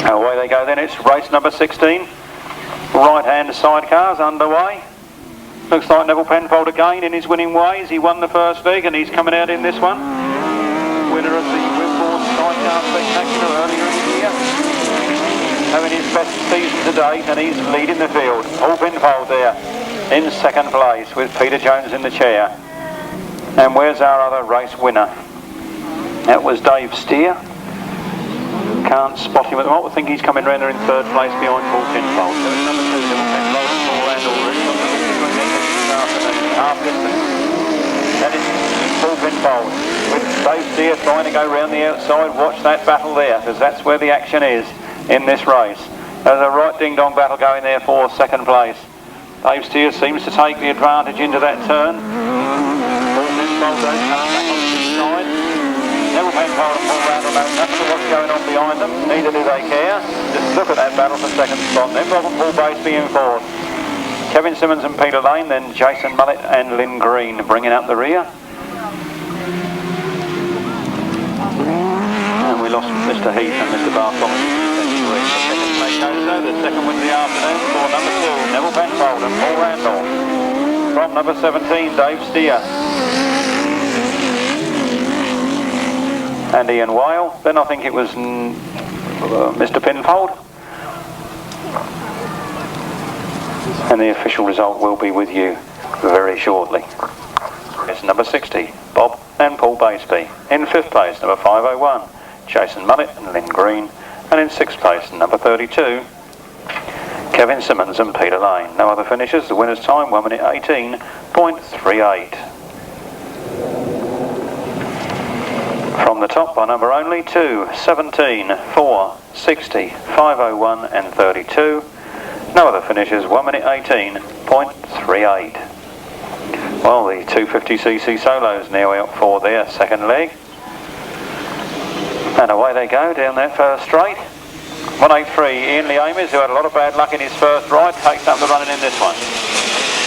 Away they go then. It's race number 16. Right-hand sidecars underway. Looks like Nevill Penfold again in his winning ways. He won the first leg and he's coming out in this one. Winner of the Whitboard Sidecar Spectacular earlier in the year. Having his best season to date, and he's leading the field. Paul Pinfold there in second place with Peter Jones in the chair. And where's our other race winner? That was Dave Steer. Can't spot him at the moment. I think he's coming round there in third place behind Paul Pinfold. So it's number 2, Nevill Penfold, and Paul Randall already on the this afternoon. Half distance. That is Paul Pinfold with Dave Steer trying to go round the outside. Watch that battle there, because that's where the action is in this race. There's a right ding-dong battle going there for second place. Dave Steer seems to take the advantage into that turn. Paul Pinfold goes back on the side. Nevill Penfold and Paul Randall know nothing of what's going on behind them, neither do they care. Just look at that battle for second spot. Then Robert Paul Baseby in fourth. Kevin Simmons and Peter Lane, then Jason Mullett and Lynn Green bringing up the rear. And we lost Mr. Heath and Mr. Bartholomew. The second win of the afternoon for number 2, Nevill Penfold and Paul Randall. From number 17, Dave Steer. And Ian Whale. Then I think it was Mr. Pinfold. And the official result will be with you very shortly. It's number 60, Bob and Paul Baseby. In 5th place, number 501, Jason Mullett and Lynn Green. And in 6th place, number 32, Kevin Simmons and Peter Lane. No other finishes. The winner's time, 1 minute 18.38. From the top by number only, 2, 17, 4, 60, 501 and 32. No other finishes, 1 minute 18.38. Well, the 250cc solos now out for their second leg. And away they go down that first straight. 183, Ian Lee Amers, who had a lot of bad luck in his first ride, takes up the running in this one.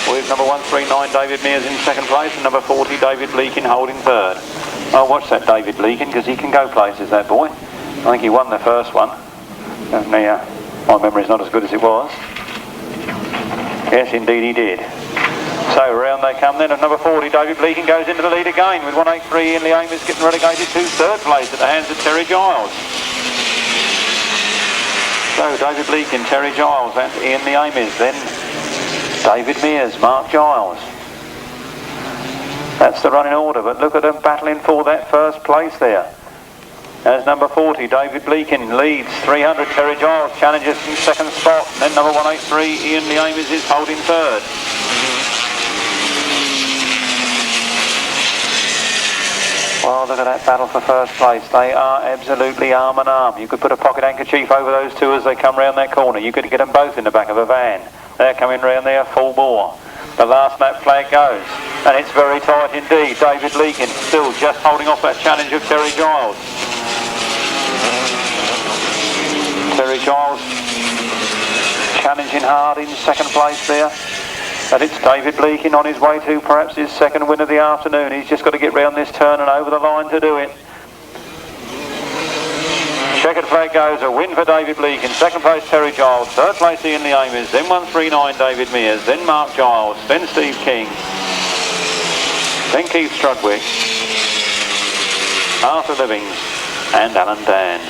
With number 139, David Mears in second place, and number 40, David Bleaking holding third. I'll watch that David Bleaking, because he can go places, that boy. I think he won the first one. And my memory's not as good as it was. Yes, indeed he did. So round they come then, and number 40, David Bleaking, goes into the lead again with 183, Ian Lee Amers getting relegated to third place at the hands of Terry Giles. So David Bleaking, Terry Giles, and Ian Lee Amers, then David Mears, Mark Giles. That's the running order, but look at them battling for that first place there. As number 40, David Bleaking leads 300, Terry Giles challenges in second spot, and then number 183, Ian Lee Amers is holding third. Well, look at that battle for first place. They are absolutely arm in arm. You could put a pocket handkerchief over those two as they come round that corner. You could get them both in the back of a van. They're coming round there full bore. The last lap flag goes, and it's very tight indeed. David Bleaking still just holding off that challenge of Terry Giles. Terry Giles challenging hard in second place there. And it's David Bleaking on his way to perhaps his second win of the afternoon. He's just got to get round this turn and over the line to do it. Checkered flag goes, a win for David Bleaking. Second place Terry Giles, third place Ian Lee Amers, then 139 David Mears, then Mark Giles, then Steve King, then Keith Strudwick, Arthur Livings and Alan Dan.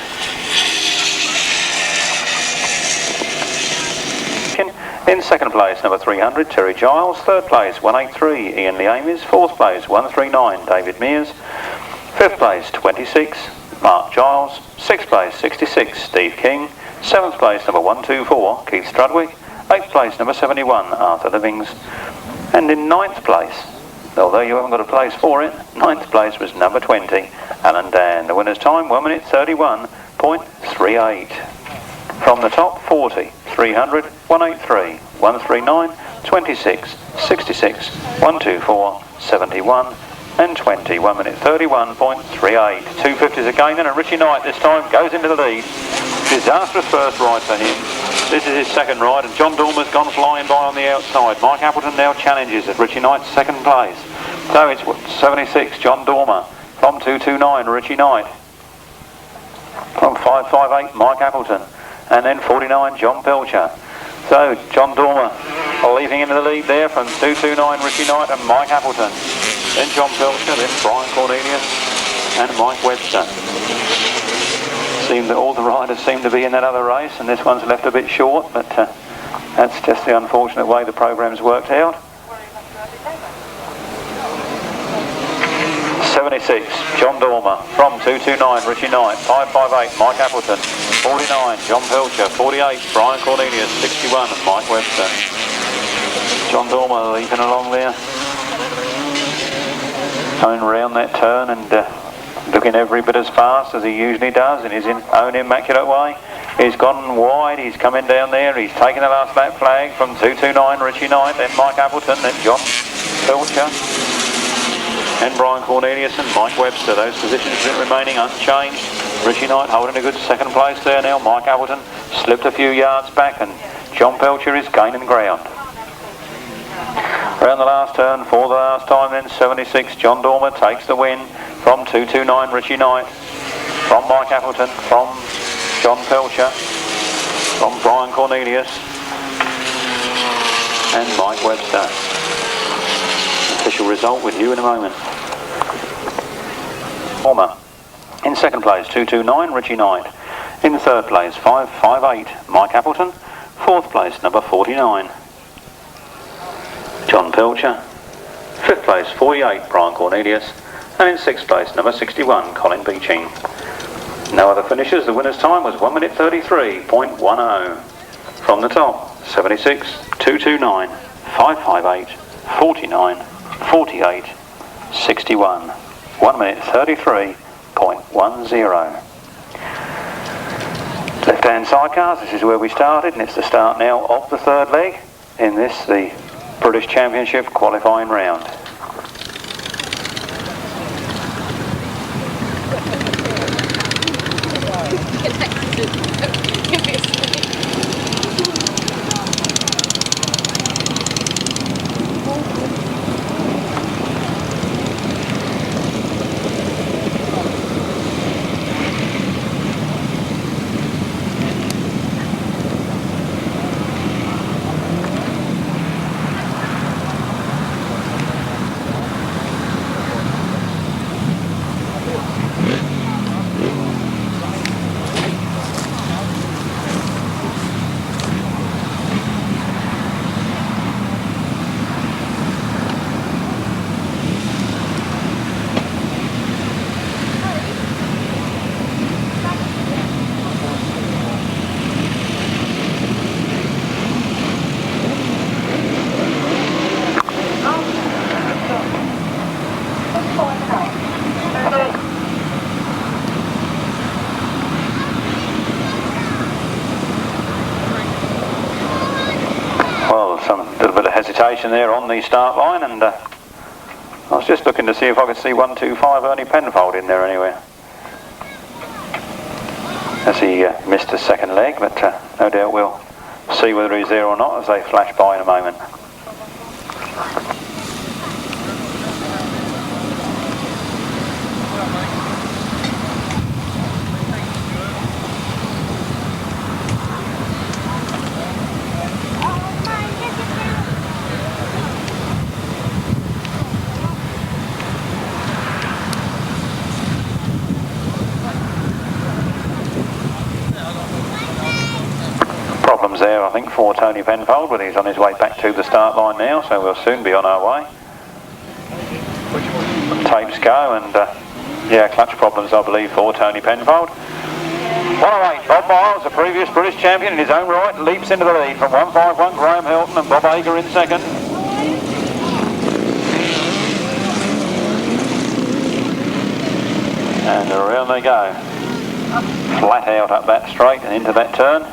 In second place, number 300, Terry Giles. Third place, 183, Ian Lee Amers. Fourth place, 139, David Mears. Fifth place, 26, Mark Giles. Sixth place, 66, Steve King. Seventh place, number 124, Keith Strudwick. Eighth place, number 71, Arthur Livings. And in ninth place, although you haven't got a place for it, ninth place was number 20, Alan Dan. The winner's time, 1 minute 31.38. From the top, 40, 300, 183, 139, 26, 66, 124, 71 and 20. 1 minute 31.38. 250s again, and Richie Knight this time goes into the lead. Disastrous first ride for him. This is his second ride, and John Dormer's gone flying by on the outside. Mike Appleton now challenges at Richie Knight's second place. So it's 76, John Dormer. From 229, Richie Knight. From 558, Mike Appleton. And then 49, John Belcher. So John Dormer leaving into the lead there from 229, Richie Knight and Mike Appleton. Then John Belcher, then Brian Cornelius and Mike Webster. Seemed that all the riders seem to be in that other race, and this one's left a bit short, but that's just the unfortunate way the program's worked out. 76, John Dormer. From 229, Richie Knight. 558, Mike Appleton. 49, John Pilcher. 48, Brian Cornelius. 61, Mike Webster. John Dormer leaping along there. Coming round that turn and looking every bit as fast as he usually does in his own immaculate way. He's gone wide, he's coming down there, he's taken the last lap flag from 229, Richie Knight, then Mike Appleton, then John Pilcher, and Brian Cornelius and Mike Webster. Those positions remaining unchanged. Richie Knight holding a good second place there now. Mike Appleton slipped a few yards back and John Pilcher is gaining ground. Around the last turn for the last time then, 76, John Dormer takes the win from 229, Richie Knight, from Mike Appleton, from John Pilcher, from Brian Cornelius and Mike Webster. Official result with you in a moment. Dormer in second place, 229, Richie Knight. In third place, 558, Mike Appleton. Fourth place, number 49, John Pilcher. Fifth place, 48, Brian Cornelius. And in sixth place, number 61, Colin Beeching. No other finishes. The winner's time was 1 minute 33.10. From the top, 76, 229, 558, 49, 48, 61. 1 minute 33.10. Left-hand sidecars, this is where we started, and it's the start now of the third leg in this, the British Championship qualifying round. There on the start line, and I was just looking to see if I could see 125 Ernie Penfold in there anywhere, as he missed a second leg, but no doubt we'll see whether he's there or not as they flash by in a moment. There, I think, for Tony Penfold, but he's on his way back to the start line now, so we'll soon be on our way. Tapes go, and yeah, clutch problems, I believe, for Tony Penfold. 108, Bob Miles, the previous British champion in his own right, leaps into the lead from 151, Graham Hilton, and Bob Ager in second. And around they go. Flat out up that straight and into that turn.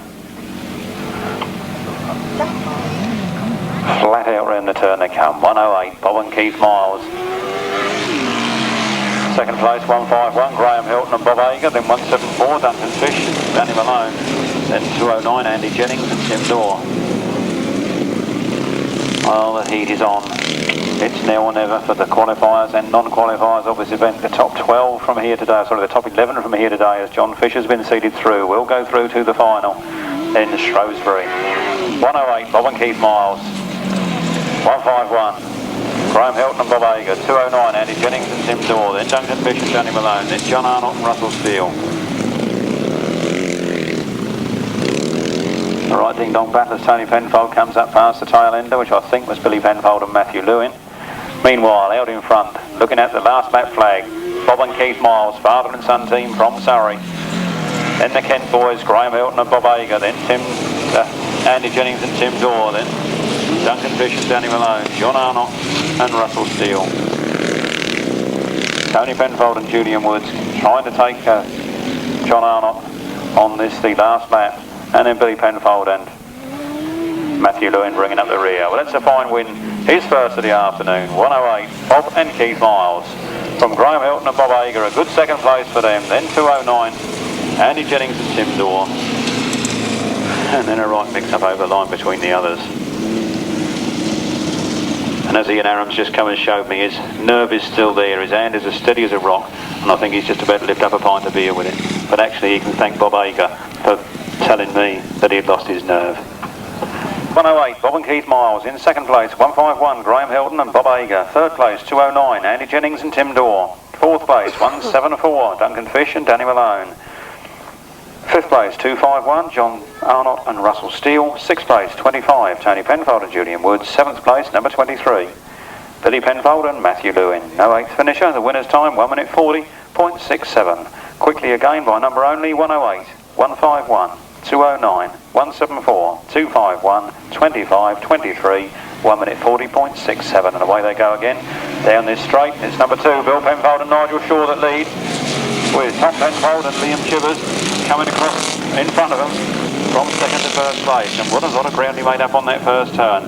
Flat out round the turn they come. 108, Bob and Keith Miles. Second place, 151, Graham Hilton and Bob Ager. Then 174, Duncan Fish, Danny Malone. Then 209, Andy Jennings and Tim Dorr. Well, the heat is on. It's now or never for the qualifiers and non-qualifiers of this event. The top 12 from here today, sorry, the top 11 from here today, as John Fish has been seeded through. We'll go through to the final in Shrewsbury. 108, Bob and Keith Miles. 151, Graham Hilton and Bob Ager. 209, Andy Jennings and Tim Dorr. Then Duncan Fish and Danny Malone. Then John Arnott and Russell Steele. The right ding dong battle as Tony Penfold comes up past the tail ender, which I think was Billy Penfold and Matthew Lewin. Meanwhile, out in front, looking at the last lap flag, Bob and Keith Miles, father and son team from Surrey. Then the Kent boys, Graham Hilton and Bob Ager. Then Andy Jennings and Tim Dorr. Then Duncan Fish and Danny Malone, John Arnott and Russell Steele. Tony Penfold and Julian Woods trying to take John Arnott on this, the last lap. And then Billy Penfold and Matthew Lewin bringing up the rear. Well, that's a fine win. His first of the afternoon, 108, Bob and Keith Miles. From Graham Hilton and Bob Ager, a good second place for them. Then 209, Andy Jennings and Tim Dorr. And then a right mix-up over the line between the others. And as Ian Aram's just come and showed me, his nerve is still there. His hand is as steady as a rock. And I think he's just about to lift up a pint of beer with it. But actually, he can thank Bob Ager for telling me that he had lost his nerve. 108, Bob and Keith Miles. In second place, 151, Graham Hilton and Bob Ager. Third place, 209, Andy Jennings and Tim Dorr. Fourth place, 174, Duncan Fish and Danny Malone. Fifth place, 251, John Arnott and Russell Steele. Sixth place, 25, Tony Penfold and Julian Woods. Seventh place, number 23, Billy Penfold and Matthew Lewin. No eighth finisher, the winner's time, 1 minute 40.67. Quickly again by number only, 108, 151. 209, 174, 251, 25, 23, 1 minute 40.67, and away they go again down this straight. It's number 2, Bill Penfold and Nigel Shaw that lead, with Tom Penfold and Liam Chivers coming across in front of them from second to first place. And what a lot of ground he made up on that first turn.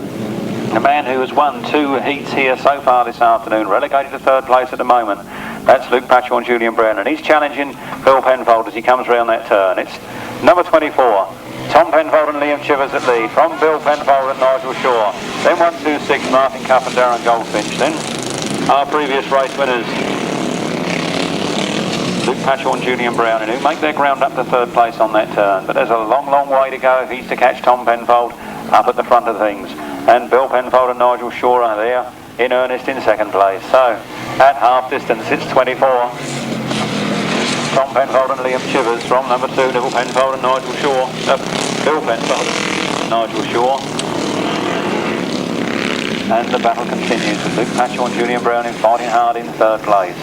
A man who has won 2 heats here so far this afternoon, relegated to third place at the moment. That's Luke Pachol and Julian Brown, and he's challenging Bill Penfold as he comes round that turn. It's number 24, Tom Penfold and Liam Chivers at lead, from Bill Penfold and Nigel Shaw. Then 126, Martin Cuff and Darren Goldfinch. Then our previous race winners, Luke Pachol and Julian Brown, who make their ground up to third place on that turn. But there's a long, long way to go if he's to catch Tom Penfold up at the front of things. And Bill Penfold and Nigel Shaw are there in earnest in second place. So at half distance, it's 24. Tom Penfold and Liam Chivers from number 2, Nevill Penfold and Nigel Shaw. Bill Penfold and Nigel Shaw. And the battle continues with Luke Pachol and Julian Brown fighting hard in third place.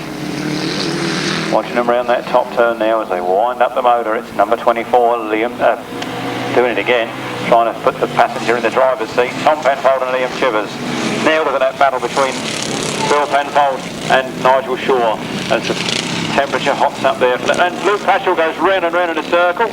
Watching them round that top turn now as they wind up the motor. It's number 24, Liam, doing it again, trying to put the passenger in the driver's seat. Tom Penfold and Liam Chivers. Now look at that battle between Bill Penfold and Nigel Shaw as the temperature hots up there. And Luke Pachol goes round and round in a circle.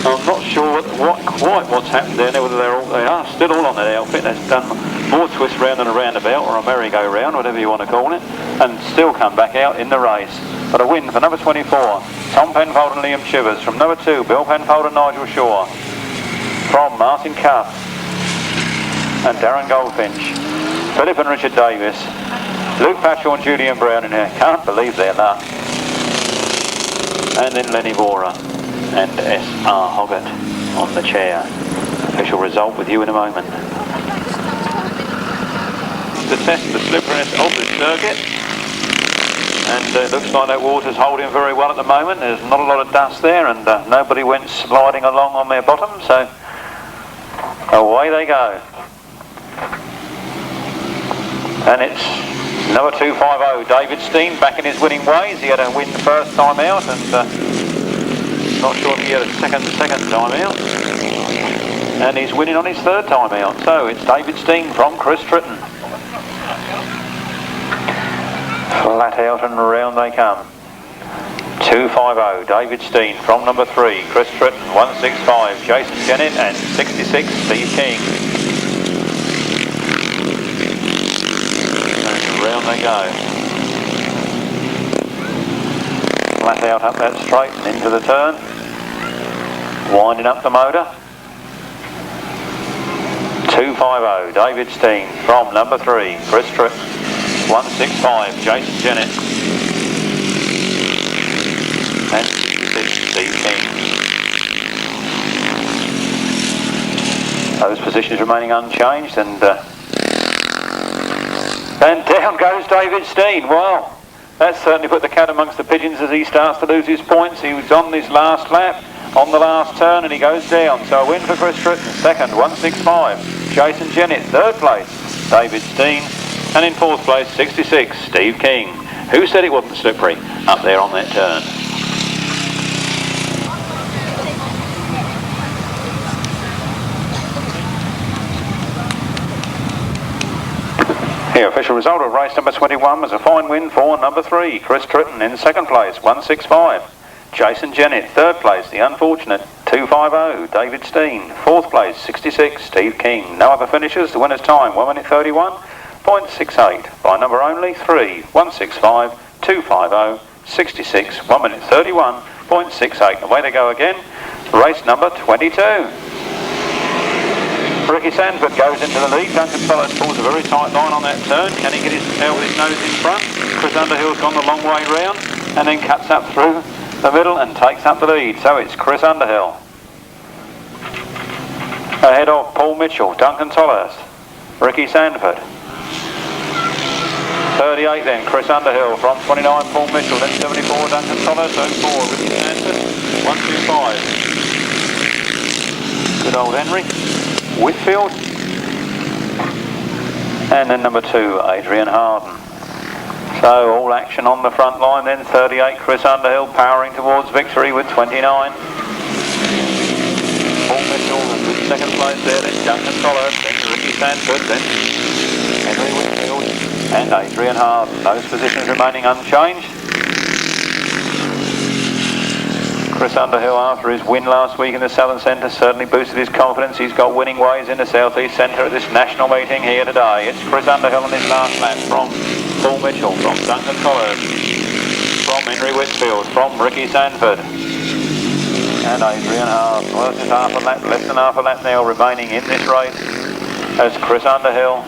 I'm not sure what's happened there, whether they are still all on that outfit. They've done more twists round than a roundabout or a merry-go-round, whatever you want to call it, and still come back out in the race. But a win for number 24, Tom Penfold and Liam Chivers. From number 2, Bill Penfold and Nigel Shaw. From Martin Cuff and Darren Goldfinch, Philip and Richard Davies, Luke Pachol and Julian Brown in here. Can't believe their luck. And then Lenny Boarer and S.R. Hoggart on the chair. Official result with you in a moment. To test the slipperiness of the circuit, and it looks like that water's holding very well at the moment. There's not a lot of dust there, and nobody went sliding along on their bottom, so away they go. And it's number 250, David Steen, back in his winning ways. He had a win the first time out, and not sure if he had a second time out. And he's winning on his third time out. So it's David Steen from Chris Tritton. Flat out and round they come. 250, David Steen from number 3, Chris Tritton. 165, Jason Jennet, and 66, Steve King. And round they go. Flat out up that straight and into the turn. Winding up the motor. 250, David Steen from number 3, Chris Tritton. 165, Jason Jennet. And 66, Steve King. Those positions remaining unchanged, and down goes David Steen. Well, that's certainly put the cat amongst the pigeons as he starts to lose his points. He was on his last lap, on the last turn, and he goes down. So a win for Chris Tritton. Second, 165, Jason Jennet. Third place, David Steen. And in 4th place, 66, Steve King. Who said it wasn't slippery up there on that turn? The official result of race number 21 was a fine win for number 3, Chris Tritton in 2nd place, 165. Jason Jennet, 3rd place, the unfortunate 250, David Steen. 4th place, 66, Steve King. No other finishers. The winner's time, 1 minute 31.68. By number only, 3, 165, 250, 66, 1 minute 31.68. Away they go again. Race number 22. Ricky Sandford goes into the lead. Duncan Fish pulls a very tight line on that turn. Can he get his tail with his nose in front? Chris Underhill's gone the long way round and then cuts up through the middle and takes up the lead. So it's Chris Underhill. Ahead of Paul Mitchell, Duncan Tolhurst, Ricky Sandford. 38 then, Chris Underhill. From 29, Paul Mitchell. Then 74, Duncan Tolhurst. 04, Ricky Sandford. 125. Good old Henry Whitfield. And then number 2, Adrian Harden. So all action on the front line then. 38, Chris Underhill powering towards victory with 29. Paul Mitchell in 2nd place there, then Duncan Tolhurst, then Ricky Sandford, then Henry Whitfield and Adrian Harden. Those positions remaining unchanged. Chris Underhill, after his win last week in the Southern Centre, certainly boosted his confidence. He's got winning ways in the South East Centre at this national meeting here today. It's Chris Underhill in his last lap from Paul Mitchell, from Duncan Fish, from Henry Whitfield, from Ricky Sandford and Adrian Harden. Well, just half a lap, less than half a lap now remaining in this race as Chris Underhill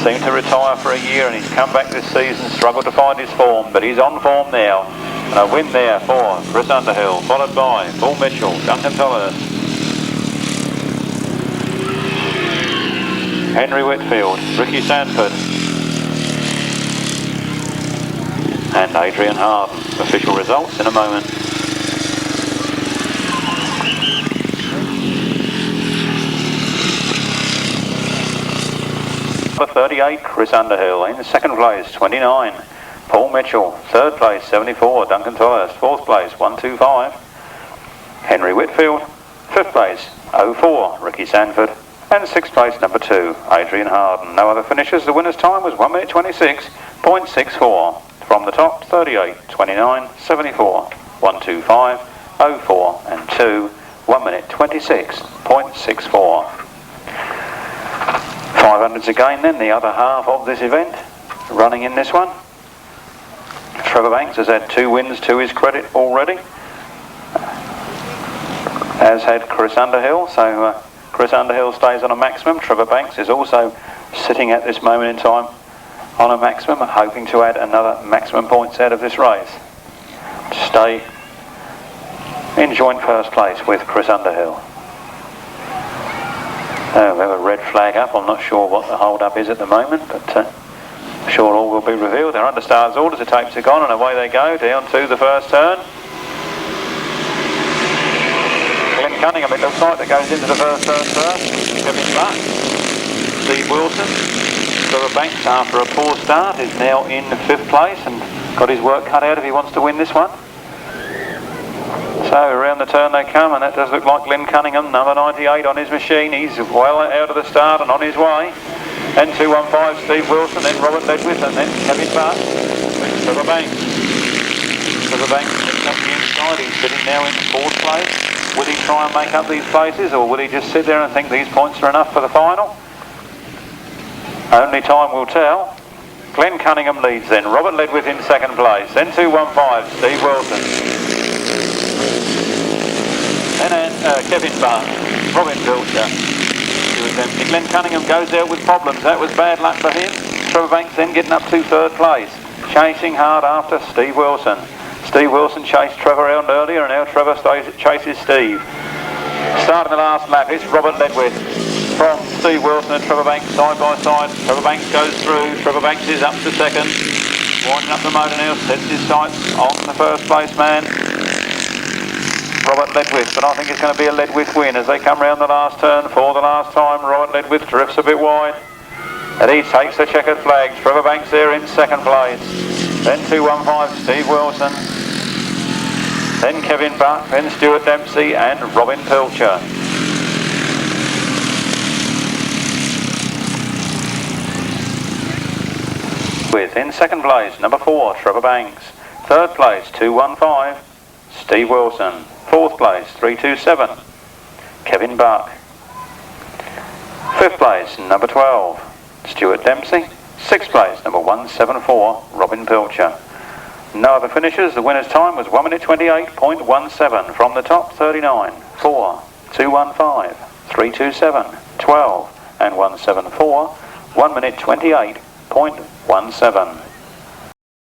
seemed to retire for a year and he's come back this season, struggled to find his form, but he's on form now. And a win there for Chris Underhill, followed by Paul Mitchell, Duncan Tolhurst, Henry Whitfield, Ricky Sandford and Adrian Harden. Official results in a moment. Number 38, Chris Underhill. In 2nd place, 29. Paul Mitchell. 3rd place, 74. Duncan Tolhurst. 4th place, 125. Henry Whitfield. 5th place, 04. Ricky Sandford. And 6th place, number 2, Adrian Harden. No other finishers. The winner's time was 1 minute 26.64. From the top, 38, 29, 74, 125, 04 and 2. 1 minute 26.64. 500s again then, the other half of this event. Running in this one. Trevor Banks has had 2 wins to his credit already, as had Chris Underhill, so Chris Underhill stays on a maximum. Trevor Banks is also sitting at this moment in time on a maximum, hoping to add another maximum points out of this race to stay in joint 1st place with Chris Underhill. We have a red flag up. I'm not sure what the hold up is at the moment, but I'm sure all will be revealed. They're under stars orders, the tapes are gone and away they go down to the 1st turn. Glenn Cunningham, it looks like, that goes into the 1st turn first. Kevin Buck, Steve Wilson, Trevor Banks, after a poor start, is now in 5th place and got his work cut out if he wants to win this one. So around the turn they come, and that does look like Glenn Cunningham, number 98 on his machine. He's well out of the start and on his way. Then 215, Steve Wilson, then Robert Ledwith, and then Kevin Buck, then Trevor Banks. Trevor Banks picks up the inside. He's sitting now in 4th place. Will he try and make up these places, or will he just sit there and think these points are enough for the final? Only time will tell. Glenn Cunningham leads then. Robert Ledwith in 2nd place. Then 215, Steve Wilson. Then Kevin Buck, Robin Wiltshire. Glenn Cunningham goes out with problems. That was bad luck for him. Trevor Banks then getting up to 3rd place. Chasing hard after Steve Wilson. Steve Wilson chased Trevor around earlier and now Trevor chases Steve. Starting the last lap, it's Robert Ledwith from Steve Wilson and Trevor Banks side by side. Trevor Banks goes through. Trevor Banks is up to 2nd. Winding up the motor now, sets his sights on the 1st place man, Robert Ledwith, but I think it's going to be a Ledwith win as they come round the last turn for the last time. Robert Ledwith drifts a bit wide. And he takes the checkered flag. Trevor Banks there in second place. Then 215 Steve Wilson. Then Kevin Buck. Then Stuart Dempsey and Robin Pilcher. With in second place, number 4, Trevor Banks. Third place, 215, Steve Wilson. Fourth place, 327, Kevin Buck. Fifth place, number 12, Stuart Dempsey. Sixth place, number 174, Robin Pilcher. No other finishers. The winner's time was 1 minute 28.17 from the top 39, 4, 215, 327, 12 and 174, 1 minute 28.17.